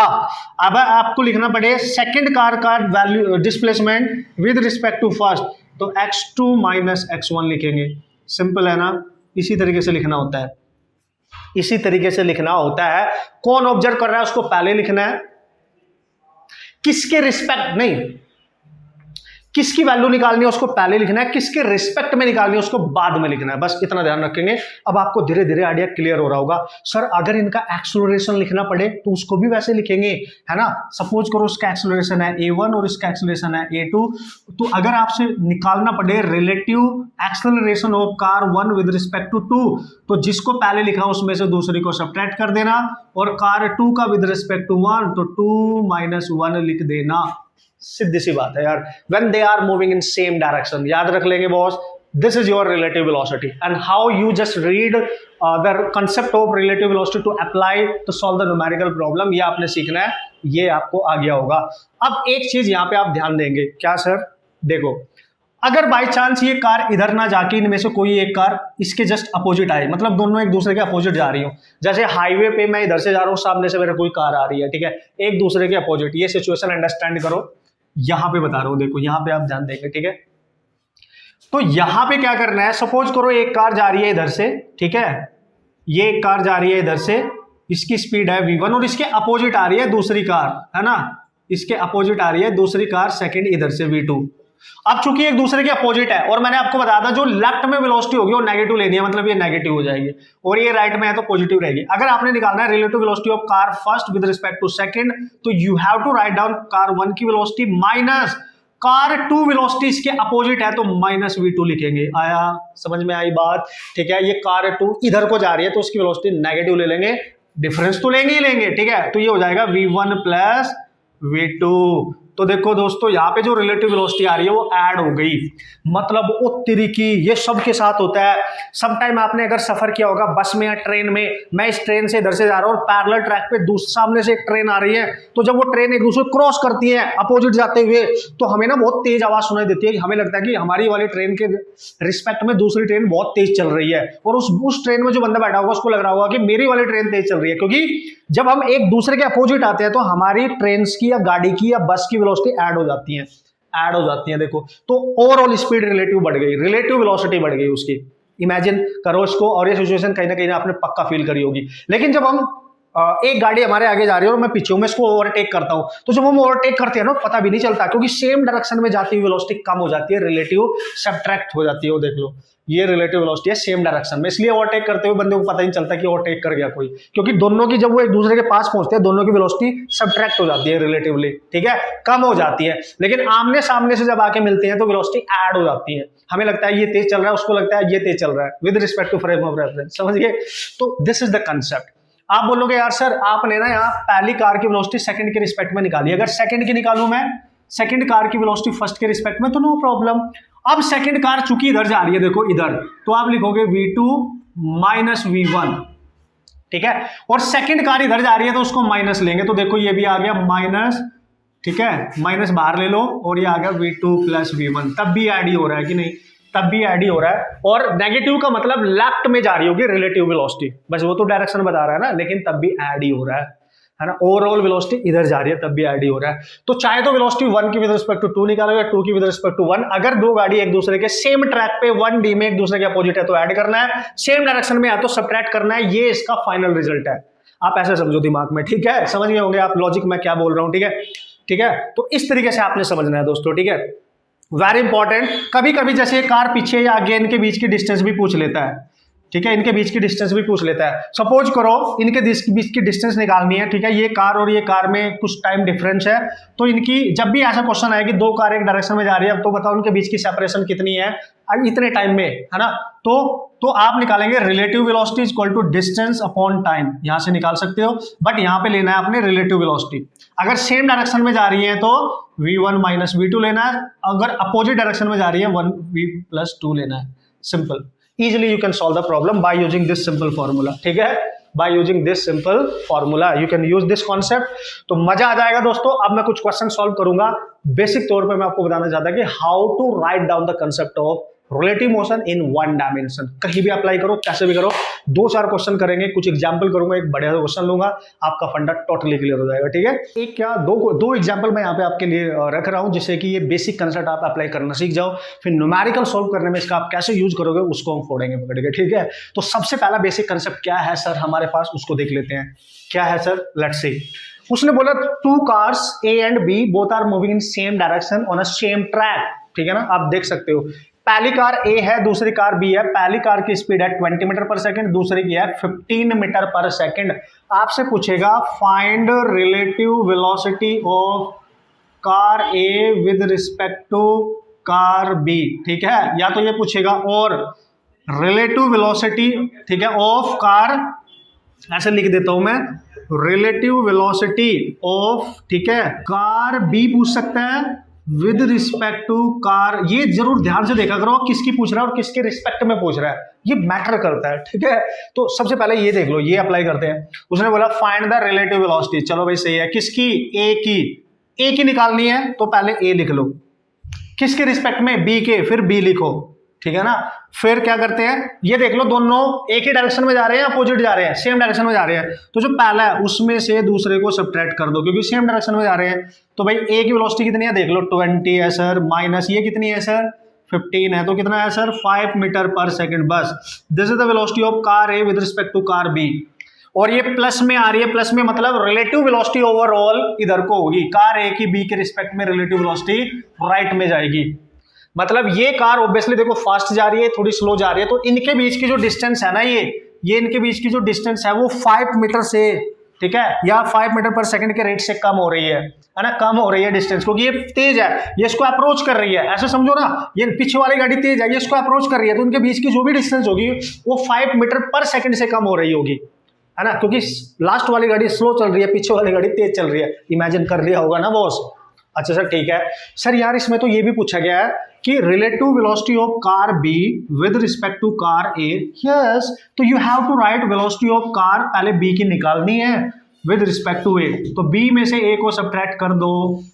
अब आपको लिखना पड़े सेकंड कार का value displacement with respect to first, तो x2 माइनस x1 लिखेंगे। सिंपल है ना, इसी तरीके से लिखना होता है, इसी तरीके से लिखना होता है। कौन ऑब्जर्व कर रहा है उसको पहले लिखना है, किसके रिस्पेक्ट नहीं, किसकी वैल्यू निकालनी है उसको पहले लिखना है, किसके रिस्पेक्ट में निकालनी है उसको बाद में लिखना है, बस इतना ध्यान रखेंगे। अब आपको धीरे धीरे आइडिया क्लियर हो रहा होगा। सर अगर इनका एक्सेलरेशन लिखना पड़े तो उसको भी वैसे लिखेंगे, है ना। सपोज करो उसका एक्सेलरेशन है a1 और इसका एक्सेलरेशन है a2, तो अगर आपसे निकालना पड़े relative acceleration of car 1 with respect to 2, तो जिसको पहले लिखा उसमें से दूसरी को सब्ट्रैक्ट कर देना, और कार 2 का विद रिस्पेक्ट टू 1 तो 2 माइनस 1 लिख देना। सीधी सी बात है यार, when they are moving in same direction, याद रख लेंगे boss, this is your relative velocity and how you just read the concept of relative velocity to apply to solve the numerical problem, ये आपने सीखना है, ये आपको आ गया होगा। अब एक चीज यहाँ पे आप ध्यान देंगे, क्या सर, देखो अगर बाई चांस ये कार इधर ना जाके इनमें से कोई एक कार इसके जस्ट अपोजिट आए, मतलब दोनों एक दूसरे के अपोजिट जा रही हो, जैसे हाईवे पे मैं इधर से जा रहा हूँ, सामने से मेरे कोई कार आ रही है, ठीक है, एक दूसरे के अपोजिट, ये सिचुएशन अंडरस्टैंड करो। यहां पे बता रहा हूं, देखो यहां पे आप ध्यान देंगे, ठीक है। तो यहां पे क्या करना है, सपोज करो एक कार जा रही है इधर से, ठीक है, ये एक कार जा रही है इधर से, इसकी स्पीड है v1 और इसके अपोजिट आ रही है दूसरी कार, है ना, इसके अपोजिट आ रही है दूसरी कार सेकंड इधर से v2। अब चूंकि एक दूसरे के अपोजिट है और मैंने आपको बताया था जो लेफ्ट में वेलोसिटी होगी वो नेगेटिव लेनी है, मतलब ये नेगेटिव हो जाएगी, और ये राइट में है तो पॉजिटिव रहेगी। अगर आपने निकालना है relative velocity of car first with respect to second, तो you have to write down car 1 की वेलोसिटी माइनस कार 2 वेलोसिटी इसके अपोजिट है तो माइनस v2 लिखेंगे। आया समझ में आई बात, ठीक है। ये कार 2 इधर को जा रही है तो उसकी वेलोसिटी नेगेटिव ले लेंगे, डिफरेंस तो लेंगे ही लेंगे, ठीक है। तो ये हो जाएगा v1 प्लस v2। तो देखो दोस्तों यहाँ पे जो रिलेटिव वेलोसिटी आ रही है वो ऐड हो गई, मतलब ओ तेरी की, ये सबके साथ होता है। सम टाइम आपने अगर सफर किया होगा बस में या ट्रेन में, मैं इस ट्रेन से इधर से जा रहा हूँ और पैरेलल ट्रैक पे सामने से एक ट्रेन आ रही है, तो जब वो ट्रेन एक दूसरे क्रॉस करती है अपोजिट जाते हुए, तो हमें ना बहुत तेज आवाज सुनाई देती है, हमें लगता है कि हमारी वाली ट्रेन के रिस्पेक्ट में दूसरी ट्रेन बहुत तेज चल रही है, और उस ट्रेन में जो बंदा बैठा होगा उसको लग रहा होगा कि मेरी वाली ट्रेन तेज चल रही है, क्योंकि जब हम एक दूसरे के अपोजिट आते हैं तो हमारी ट्रेन की या गाड़ी की या बस की वेलोसिटी ऐड हो जाती है, देखो। तो ओवरऑल स्पीड रिलेटिव बढ़ गई, रिलेटिव वेलोसिटी बढ़ गई उसकी, इमेजिन करो इसको। और ये सिचुएशन कहीं ना कहीं आपने पक्का फील करी होगी। लेकिन जब हम एक गाड़ी हमारे आगे जा रही है और मैं पीछे हूं, मैं इसको ओवरटेक करता हूं, तो जब हम ओवरटेक करते हैं ना पता भी नहीं चलता, क्योंकि सेम डायरेक्शन में जाती हुई वेलोसिटी कम हो जाती है, रिलेटिव सब्ट्रैक्ट हो जाती है। वो देख लो, ये रिलेटिव वेलोसिटी है सेम डायरेक्शन में, इसलिए ओवरटेक करते हुए बंदे को पता ही नहीं चलता कि ओवरटेक कर गया कोई, क्योंकि दोनों की जब वो एक दूसरे के पास पहुंचते हैं दोनों की वेलोसिटी सब्ट्रैक्ट हो जाती है रिलेटिवली, ठीक है, कम हो जाती है। लेकिन आमने सामने से जब आके मिलते हैं तो वेलोसिटी ऐड हो जाती है, हमें लगता है ये तेज चल रहा है, उसको लगता है ये तेज चल रहा है, with respect to frame of reference, समझ गए। तो दिस इज द कंसेप्ट। आप बोलोगे यार सर आपने ना यहाँ पहली कार की वेलोसिटी सेकंड के रिस्पेक्ट में निकाली, अगर सेकंड की निकालूं मैं सेकंड कार की वेलोसिटी फर्स्ट के रिस्पेक्ट में, तो नो प्रॉब्लम। अब सेकंड कार चूंकि इधर जा रही है, देखो इधर, तो आप लिखोगे v2 माइनस v1, ठीक है, और सेकंड कार इधर जा रही है तो उसको माइनस लेंगे, तो देखो ये भी आ गया माइनस, ठीक है, माइनस बाहर ले लो, और ये आ गया v2 प्लस v1, तब भी ऐड ही हो रहा है कि नहीं, तब भी ऐड ही हो रहा है। और नेगेटिव का मतलब लेफ्ट में जा रही होगी रिलेटिव वेलोसिटी, बस वो तो डायरेक्शन बता रहा है ना, लेकिन तब भी ऐड ही हो रहा है ना। ओवरऑल वेलोसिटी इधर जा रही है तब भी ऐड ही हो रहा है। तो चाहे तो वेलोसिटी 1 की विद रिस्पेक्ट टू 2 निकालो या 2 की विद रिस्पेक्ट टू 1, अगर दो गाड़ी एक दूसरे के सेम ट्रैक पे 1D में एक दूसरे के अपोजिट है तो ऐड करना है, सेम डायरेक्शन में है तो सब्ट्रैक्ट करना है, ये इसका फाइनल रिजल्ट है। आप ऐसे समझो दिमाग में, ठीक है, समझ गए होंगे आप लॉजिक मैं क्या बोल रहा हूं, ठीक है, ठीक है। तो इस तरीके से आपने समझना है दोस्तों, ठीक है, वेरी इंपॉर्टेंट। कभी कभी जैसे कार पीछे या आगे इनके बीच की डिस्टेंस भी पूछ लेता है, ठीक है, इनके बीच की डिस्टेंस भी पूछ लेता है। सपोज करो इनके बीच की डिस्टेंस निकालनी है, ठीक है, ये कार और ये कार में कुछ टाइम डिफरेंस है, तो इनकी जब भी ऐसा क्वेश्चन आए कि दो कार एक डायरेक्शन में जा रही है, तो बताओ उनके बीच की सेपरेशन कितनी है इतने टाइम में, है ना। तो आप निकालेंगे relative velocity is equal to distance upon time, यहां से निकाल सकते हो, बट यहां पे लेना है अपने रिलेटिव वेलोसिटी। अगर सेम डायरेक्शन में जा रही है तो v1 माइनस v2 लेना है, अगर अपोजिट डायरेक्शन में जा रही है 1v प्लस 2 लेना है। Simple, easily you can solve the problem by using this simple formula, ठीक है। By using this simple formula. You can use this concept. तो मजा आ जाएगा दोस्तों। अब मैं कुछ क्वेश्चन सॉल्व करूंगा। बेसिक तौर पे मैं आपको बताना चाहता कि how to write down the concept of relative motion in one dimension. कहीं भी अप्लाई करो, कैसे भी करो। 2-4 क्वेश्चन करेंगे, कुछ एग्जांपल करूंगा, एक बढ़िया क्वेश्चन लूंगा, आपका फंडा टोटली क्लियर हो जाएगा। ठीक है, एक क्या दो एग्जांपल मैं यहाँ पे आपके लिए रख रहा हूँ, जिससे कि ये बेसिक कंसेप्ट आप अप्लाई करना सीख जाओ। फिर न्यूमेरिकल सोल्व करने में इसका आप कैसे यूज करोगे उसको हम फोड़ेंगे पकड़ के। ठीक है, तो सबसे पहला बेसिक कंसेप्ट क्या है सर हमारे पास, उसको देख लेते हैं। क्या है सर, लेट्स सी। उसने बोला 2 cars A and B both are moving in same direction on a same track। ठीक है ना, आप देख सकते हो पहली कार A है, दूसरी कार B है। पहली कार की स्पीड है 20 मीटर पर सेकंड, दूसरी की है 15 मीटर पर सेकंड। आपसे पूछेगा find relative velocity of car A with respect to car B। ठीक है, या तो ये पूछेगा और रिलेटिव वेलोसिटी, ठीक है, ऑफ कार, ऐसे लिख देता हूं मैं, रिलेटिव वेलोसिटी ऑफ, ठीक है, कार B पूछ सकता है विद रिस्पेक्ट टू कार। ये जरूर ध्यान से देखा करो किसकी पूछ रहा है और किसके रिस्पेक्ट में पूछ रहा है, ये मैटर करता है। ठीक है, तो सबसे पहले ये देख लो, ये अप्लाई करते हैं। उसने बोला फाइंड द रिलेटिव वेलोसिटी। चलो भाई सही है, किसकी, ए की निकालनी है तो पहले ए लिख लो, किसके रिस्पेक्ट में, बी के, फिर बी लिखो। ठीक है ना, फिर क्या करते हैं, ये देख लो दोनों एक ही डायरेक्शन में जा रहे हैं, अपोजिट जा रहे हैं, सेम डायरेक्शन में जा रहे हैं। तो जो पहला है उसमें से दूसरे को सब्ट्रैक्ट कर दो, क्योंकि सेम डायरेक्शन में जा रहे हैं। तो भाई ए की वेलोसिटी कितनी है, देख लो 20 है सर, माइनस ये कितनी है सर 15 है, तो कितना है सर 5 मीटर पर सेकंड। बस this is the velocity of car A with respect to car B. और ये प्लस में आ रही है, प्लस में मतलब रिलेटिव वेलोसिटी ओवरऑल इधर को होगी, कार ए की बी के रिस्पेक्ट में रिलेटिव वेलोसिटी राइट में जाएगी। मतलब ये कार ऑब्वियसली देखो फास्ट जा रही है, थोड़ी स्लो जा रही है, तो इनके बीच की जो डिस्टेंस है ना, ये इनके बीच की जो डिस्टेंस है वो 5 मीटर से, ठीक है, या 5 मीटर पर सेकंड के रेट से कम हो रही है ना, कम हो रही है डिस्टेंस, क्योंकि ये तेज है, ये इसको अप्रोच कर रही है। ऐसे समझो ना, ये पीछे वाली गाड़ी तेज है, ये इसको अप्रोच कर रही है, तो उनके बीच की जो भी डिस्टेंस होगी वो 5 मीटर पर सेकंड से कम हो रही होगी, है ना, क्योंकि लास्ट वाली गाड़ी स्लो चल रही है, पीछे वाली गाड़ी तेज चल रही है। इमेजिन कर लिया होगा ना बॉस। अच्छा सर ठीक है सर, यार इसमें तो ये भी पूछा गया है कि relative velocity of car B with respect to car A. Yes, तो you have to write velocity of car, पहले बी की निकालनी है विद रिस्पेक्ट टू ए, तो बी में से ए को सब्ट्रैक्ट कर दो।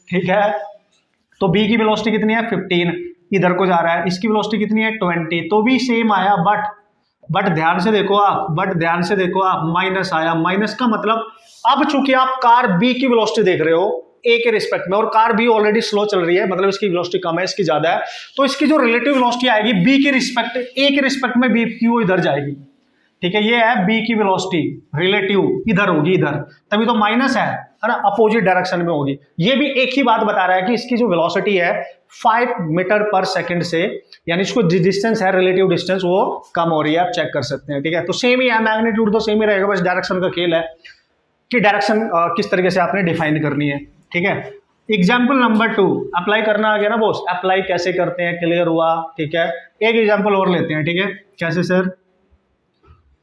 ठीक है, तो बी की वेलोसिटी कितनी है 15, इधर को जा रहा है, इसकी वेलोसिटी कितनी है 20, तो भी सेम आया, बट ध्यान से देखो आप, माइनस आया। माइनस का मतलब अब चूंकि आप कार बी की वेलोसिटी देख रहे हो ए के रिस्पेक्ट में, और कार बी ऑलरेडी स्लो चल रही है, मतलब इसकी वेलोसिटी कम है, इसकी ज्यादा है, तो इसकी जो रिलेटिव वेलोसिटी आएगी बी के रिस्पेक्ट, ए के रिस्पेक्ट में बी की वो इधर जाएगी। ठीक है, ये है बी की वेलोसिटी रिलेटिव, इधर होगी, इधर, तभी तो माइनस है ना, अपोजिट डायरेक्शन में होगी। ये भी एक ही बात बता रहा है कि इसकी जो वेलोसिटी है 5 मीटर पर सेकंड से, यानी इसको डिस्टेंस है, रिलेटिव डिस्टेंस, वो कम हो रही है, आप चेक कर सकते हैं। ठीक है, तो सेम ही है, मैग्नीट्यूड तो सेम ही रहेगा, बस डायरेक्शन का खेल है कि डायरेक्शन किस तरीके से आपने डिफाइन करनी है। ठीक है, एग्जाम्पल नंबर 2 अप्लाई करना आ गया ना बॉस, अप्लाई कैसे करते हैं क्लियर हुआ। ठीक है, एक एग्जाम्पल और लेते हैं। ठीक है, कैसे सर,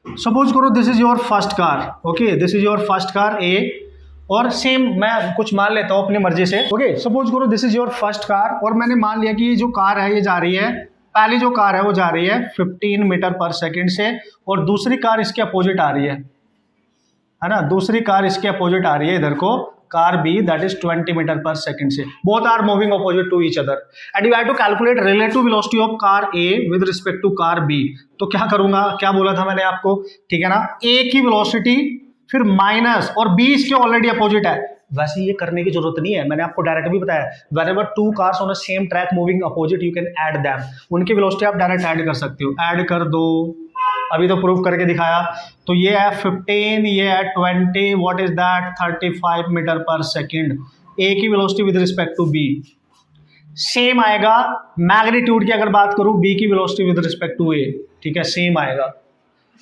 सपोज करो this is your first car, okay, this is your first car A, और सेम मैं कुछ मान लेता हूँ अपनी मर्जी से। ओके, सपोज करो this is your first car, और मैंने मान लिया कि ये जो कार है ये जा रही है, पहली जो कार है वो जा रही है 15 मीटर पर सेकंड से, और दूसरी कार इसके अपोजिट आ रही है ना, दूसरी कार इसके अपोजिट आ रही है इधर को, car B that is 20 metre per second से, both are moving opposite to each other and you have to calculate relative velocity of car A with respect to car B। तो क्या करूंगा, क्या बोला था मैंने आपको, ठीक है ना, A की वेलोसिटी फिर माइनस, और B इसके ऑलरेडी अपोजिट है। वैसे ये करने की जरूरत नहीं है, मैंने आपको डायरेक्ट भी बताया, whenever 2 cars on a same track moving opposite you can add them, उनकी वेलोसिटी आप डायरेक्ट ऐड कर सकते हो, ऐड कर दो, अभी तो प्रूफ करके दिखाया। तो ये है 15, ये है 20, what is that 35 meter per second. A की velocity with respect to B same आएगा, मैग्नीट्यूड की अगर बात करूं बी की velocity with respect to A, ठीक है, सेम आएगा।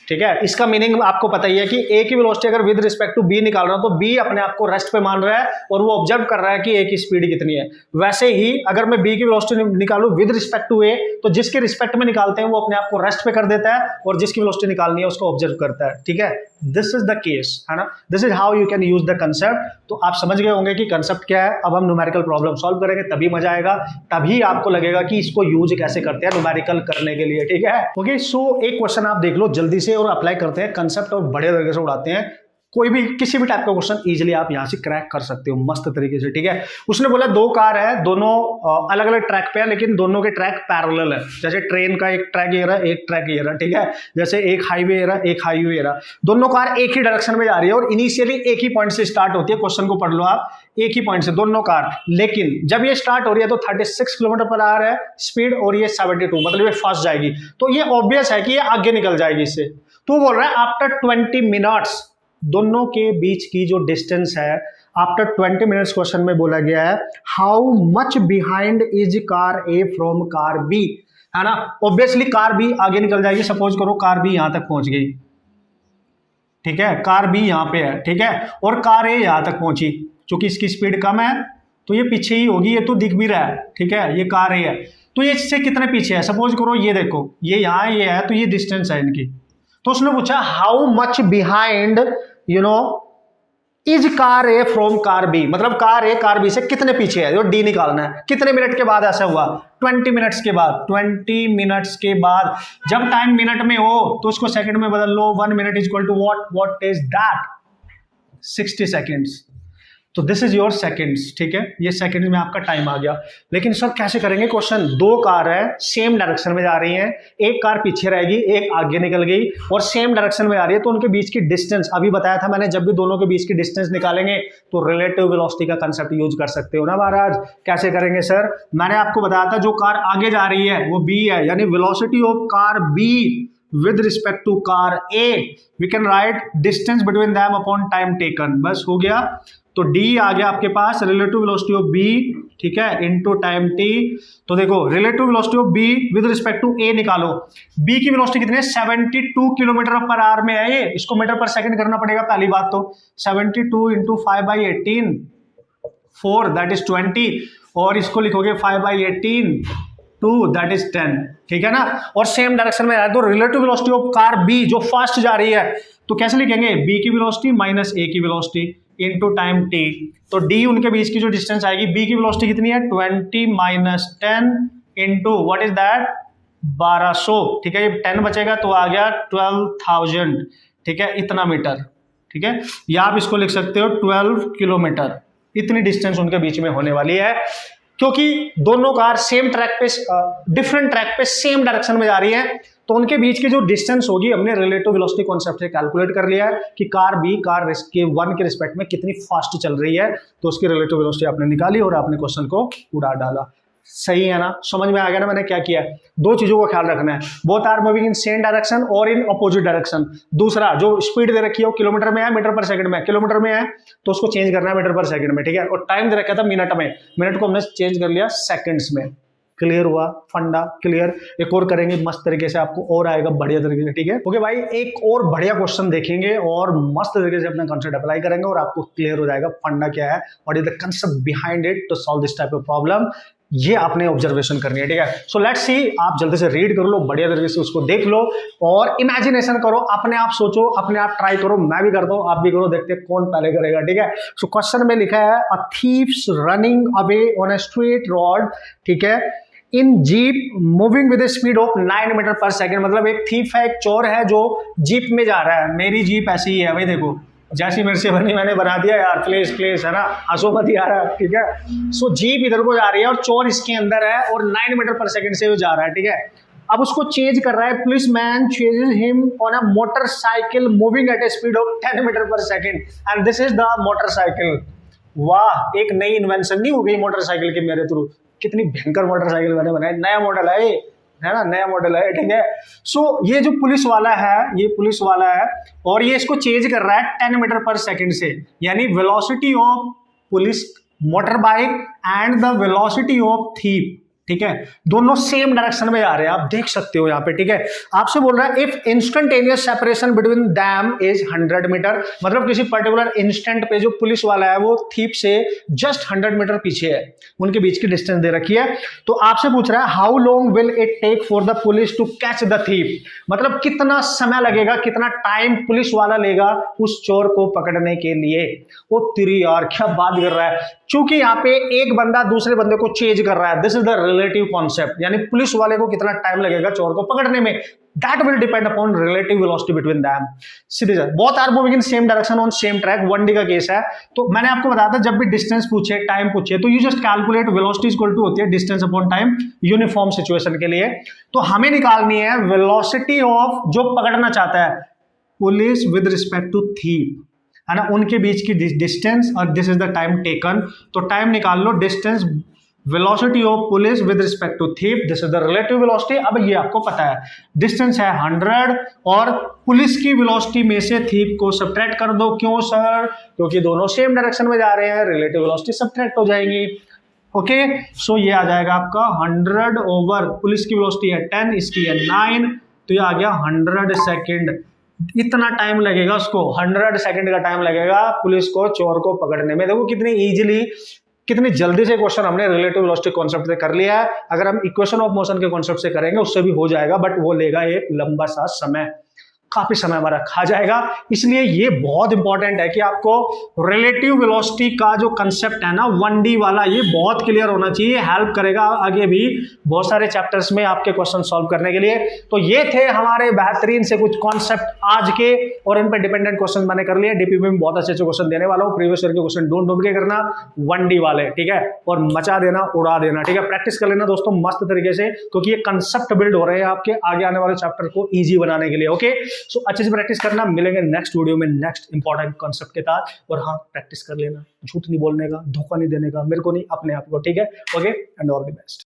ठीक है, इसका मीनिंग आपको पता ही है कि ए की वेलोसिटी अगर विद रिस्पेक्ट टू बी निकाल रहा हूं तो बी अपने आप को रेस्ट पे मान रहा है और वो ऑब्जर्व कर रहा है कि ए की स्पीड कितनी है। वैसे ही अगर मैं बी की वेलोसिटी निकालूं विद रिस्पेक्ट टू ए, तो जिसके रिस्पेक्ट में निकालते हैं वो अपने आप को रेस्ट पे कर देता है, और जिसकी वेलोसिटी निकालनी है उसको ऑब्जर्व करता है। ठीक है, दिस इज द केस, है ना, this is how you can use the concept. तो आप समझ गए होंगे कि कंसेप्ट क्या है। अब हम न्यूमेरिकल प्रॉब्लम सॉल्व करेंगे, तभी मजा आएगा, तभी आपको लगेगा कि इसको यूज कैसे करते हैं न्यूमेरिकल करने के लिए, ठीक है। ओके, सो एक क्वेश्चन आप देख लो जल्दी से और अप्लाई करते हैं कंसेप्ट और बड़े तरीके से उड़ाते हैं। कोई भी किसी भी टाइप का क्वेश्चन इजीली आप यहां से क्रैक कर सकते हो मस्त तरीके से, ठीक है। उसने बोला दो कार है, दोनों अलग अलग ट्रैक पे है, लेकिन दोनों के ट्रैक पैरेलल है। जैसे ट्रेन का एक ट्रैक ये रहा, एक ट्रैक ये रहा, ठीक है। जैसे एक हाईवे ये रहा, एक हाईवे ये रहा, दोनों कार एक ही डायरेक्शन में जा रही है और इनिशियली एक ही पॉइंट से स्टार्ट होती है। क्वेश्चन को पढ़ लो आप, एक ही पॉइंट से दोनों कार, लेकिन जब ये स्टार्ट हो रही है तो 36 किलोमीटर पर आवर है स्पीड और ये 72, मतलब ये फंस जाएगी। तो ये ऑब्वियस है कि ये आगे निकल जाएगी इससे। तो बोल रहा है आफ्टर 20 मिनट्स दोनों के बीच की जो डिस्टेंस है, आफ्टर 20 मिनट्स क्वेश्चन में बोला गया है how much behind is car A from car B, है ना। ऑब्वियसली कार बी आगे निकल जाएगी। सपोज करो कार बी यहां तक पहुंच गई, ठीक है, कार बी यहां पे है, ठीक है, और कार ए यहां तक पहुंची। क्योंकि इसकी स्पीड कम है तो ये पीछे ही होगी, ये तो दिख भी रहा है, ठीक है, ये कार ए है। तो ये इससे कितने पीछे है, सपोज करो ये देखो ये यहां ये है, तो ये डिस्टेंस है इनकी। तो उसने पूछा how much behind is car A from car B, मतलब कार ए कार बी से कितने पीछे है, जो डी निकालना है। कितने मिनट के बाद ऐसा हुआ, 20 मिनट्स के बाद। 20 मिनट्स के बाद जब टाइम मिनट में हो तो उसको सेकंड में बदल लो। 1 minute is equal to what is that, 60 seconds. तो दिस इज योर सेकंड्स, ठीक है, ये सेकंड में आपका टाइम आ गया। लेकिन सर कैसे करेंगे क्वेश्चन, दो कार है सेम डायरेक्शन में जा रही हैं, एक कार पीछे रहेगी एक आगे निकल गई और सेम डायरेक्शन में आ रही है, तो उनके बीच की डिस्टेंस, अभी बताया था मैंने, जब भी दोनों के बीच की डिस्टेंस निकालेंगे तो रिलेटिव वेलोसिटी का कंसेप्ट यूज कर सकते हो ना महाराज। कैसे करेंगे सर, मैंने आपको बताया था जो कार आगे जा रही है वो बी है, यानी velocity of car B with respect to car A, we can write distance between them upon time taken। बस हो गया। तो D आ गया आपके पास, रिलेटिव वेलोसिटी ऑफ B, ठीक है, इनटू टाइम T। तो देखो relative velocity of B with respect to A निकालो। B की वेलोसिटी कितनी है, 72 किलोमीटर पर आवर में है ये। इसको मीटर पर सेकंड करना पड़ेगा पहली बात तो। 72 इंटू 5/18 4 दैट इज 20, और इसको लिखोगे 5/18 2 दैट इज 10, ठीक है ना। और सेम डायरेक्शन में आ रहा है, तो relative velocity of car B जो फास्ट जा रही है, तो कैसे लिखेंगे, बी की वेलोसिटी माइनस ए की वेलोसिटी इनटू टाइम टी। तो डी उनके बीच की जो डिस्टेंस आएगी, बी की वेलोसिटी कितनी है 20 minus 10 into what is that 1200, ठीक है, ये 10 बचेगा तो आ गया 12,000, ठीक है, इतना मीटर, ठीक है, या आप इसको लिख सकते हो 12 किलोमीटर। इतनी डिस्टेंस उनके बीच में होने वाली है, क्योंकि दोनों कार सेम ट्रैक पे डिफरेंट ट्रैक पे सेम डायरेक्शन में जा रही है, तो उनके बीच की जो डिस्टेंस होगी हमने रिलेटिव वेलोसिटी कॉन्सेप्ट से कैलकुलेट कर लिया है कि कार बी कार के 1 के रिस्पेक्ट में कितनी फास्ट चल रही है, तो उसकी रिलेटिव वेलोसिटी आपने निकाली और आपने क्वेश्चन को उड़ा डाला। सही है ना, समझ में आ गया ना मैंने क्या किया है। दो चीजों का ख्याल रखना है, both are moving in same direction और इन अपोजिट डायरेक्शन। दूसरा जो स्पीड दे रखी है वो किलोमीटर में है मीटर पर सेकंड में, किलोमीटर में है तो उसको चेंज करना है मीटर पर सेकंड में, ठीक है। और टाइम दे रखा था मिनट में, मिनट को हमने चेंज कर लिया सेकंड्स में। क्लियर हुआ फंडा, क्लियर। एक और करेंगे मस्त तरीके से, आपको और आएगा बढ़िया तरीके से, ठीक है। ओके भाई, एक और बढ़िया क्वेश्चन देखेंगे और मस्त तरीके से अपना कॉन्सेप्ट अप्लाई करेंगे और आपको क्लियर हो जाएगा फंडा क्या है, what is the concept behind it to solve this type of problem. ये आपने ऑब्जर्वेशन करनी है, ठीक है। सो लेट्स सी, आप जल्दी से रीड कर लो, बढ़िया तरीके से उसको देख लो और इमेजिनेशन करो, अपने आप सोचो, अपने आप ट्राई करो। मैं भी करता हूं, आप भी करो, देखते हैं कौन पहले करेगा, ठीक है। सो क्वेश्चन में लिखा है a thieves running away on a straight road, ठीक है, in jeep moving with speed of 9 metre per second. मतलब एक थीफ है, एक चोर है जो जीप में जा रहा है। मेरी जीप ऐसी ही है भाई, देखो जैसी मेरे से बनी मैंने बना दिया यार, प्लेस है ना, हंसो मत यार, ठीक है। सो जीप इधर को जा रही है और चोर इसके अंदर है और 9 मीटर पर सेकंड से वो जा रहा है, ठीक है। अब उसको चेंज कर रहा है, policeman chases him on a motorcycle moving at a speed of 10 metre per second and this is the motorcycle. वाह, एक नई इन्वेंशन नहीं हो गई मोटरसाइकिल के मेरे थ्रू। कितनी भयंकर मोटरसाइकिल मैंने बनाई, नया मॉडल है ये, है ना, नया मॉडल है, ठीक है। सो ये जो पुलिस वाला है, ये पुलिस वाला है और ये इसको चेंज कर रहा है 10 मीटर पर सेकंड से, यानी velocity of police motor bike and the velocity of thief, ठीक है, दोनों सेम डायरेक्शन में जा रहे हैं, आप देख सकते हो यहाँ पे, ठीक है। आपसे बोल रहा है if instantaneous separation between them is 100 meter, मतलब किसी पर्टिकुलर इंस्टेंट पे जो पुलिस वाला है वो थीप से जस्ट 100 मीटर पीछे है, उनके बीच की डिस्टेंस दे रखी है। तो आपसे पूछ रहा है how long will it take for the police to catch the thief, मतलब कितना समय लगेगा, कितना टाइम पुलिस वाला लेगा उस चोर को पकड़ने के लिए। वो तेरी यार क्या बात कर रहा है, चूंकि यहाँ पे एक बंदा दूसरे बंदे को चेज कर रहा है, this is the relative concept, यानी पुलिस वाले को कितना टाइम लगेगा चोर को पकड़ने में, that will depend upon relative velocity between them. सीधे both are moving in same direction on same track, 1D का केस है। तो मैंने आपको बताया था जब भी डिस्टेंस पूछे, टाइम पूछे, तो you just calculate velocity is equal to होती है distance upon time uniform situation के लिए। तो हमें निकालनी है वेलोसिटी ऑफ जो पकड़ना चाहता है police with respect to thief, है ना, उनके बीच की डिस्टेंस, और this is the time taken. तो टाइम निकाल लो, distance velocity of police with respect to thief, this is the relative velocity. अब ये आपको पता है डिस्टेंस है 100 और पुलिस की वेलोसिटी में से थीप को सब्ट्रैक्ट कर दो। क्यों सर? क्योंकि दोनों सेम डायरेक्शन में जा रहे हैं, रिलेटिव वेलोसिटी सब्ट्रैक्ट हो जाएंगी। ओके, सो ये आ जाएगा आपका 100 ओवर पुलिस की वेलोसिटी है 10, इसकी है 9, तो ये आ गया 100 सेकेंड। इतना टाइम लगेगा उसको, 100 सेकंड का टाइम लगेगा पुलिस को चोर को पकड़ने में। देखो कितनी इजीली, कितनी जल्दी से क्वेश्चन हमने रिलेटिव वेलोसिटी कॉन्सेप्ट से कर लिया है। अगर हम इक्वेशन ऑफ मोशन के कॉन्सेप्ट से करेंगे उससे भी हो जाएगा, बट वो लेगा एक लंबा सा समय, काफी समय हमारा खा जाएगा। इसलिए ये बहुत इंपॉर्टेंट है कि आपको रिलेटिव वेलोसिटी का जो कंसेप्ट है ना 1D वाला, ये बहुत क्लियर होना चाहिए, हेल्प करेगा आगे भी बहुत सारे चैप्टर्स में आपके क्वेश्चन सॉल्व करने के लिए। तो ये थे हमारे बेहतरीन से कुछ कॉन्सेप्ट आज के, और इन पर डिपेंडेंट क्वेश्चन मैंने कर लिए। डीपीपी में बहुत अच्छे अच्छे क्वेश्चन देने वाला हूँ, प्रीवियस ईयर के क्वेश्चन ढूंढ के करना 1D वाले, ठीक है, और मचा देना, उड़ा देना, ठीक है। प्रैक्टिस कर लेना दोस्तों मस्त तरीके से, क्योंकि ये कंसेप्ट बिल्ड हो रहे हैं आपके आगे आने वाले चैप्टर को ईजी बनाने के लिए। ओके, सो अच्छे से प्रैक्टिस करना, मिलेंगे नेक्स्ट वीडियो में नेक्स्ट इंपॉर्टेंट कॉन्सेप्ट के साथ। और हाँ, प्रैक्टिस कर लेना, झूठ नहीं बोलने का, धोखा नहीं देने का, मेरे को नहीं, अपने आप को, ठीक है। Okay, and all the best.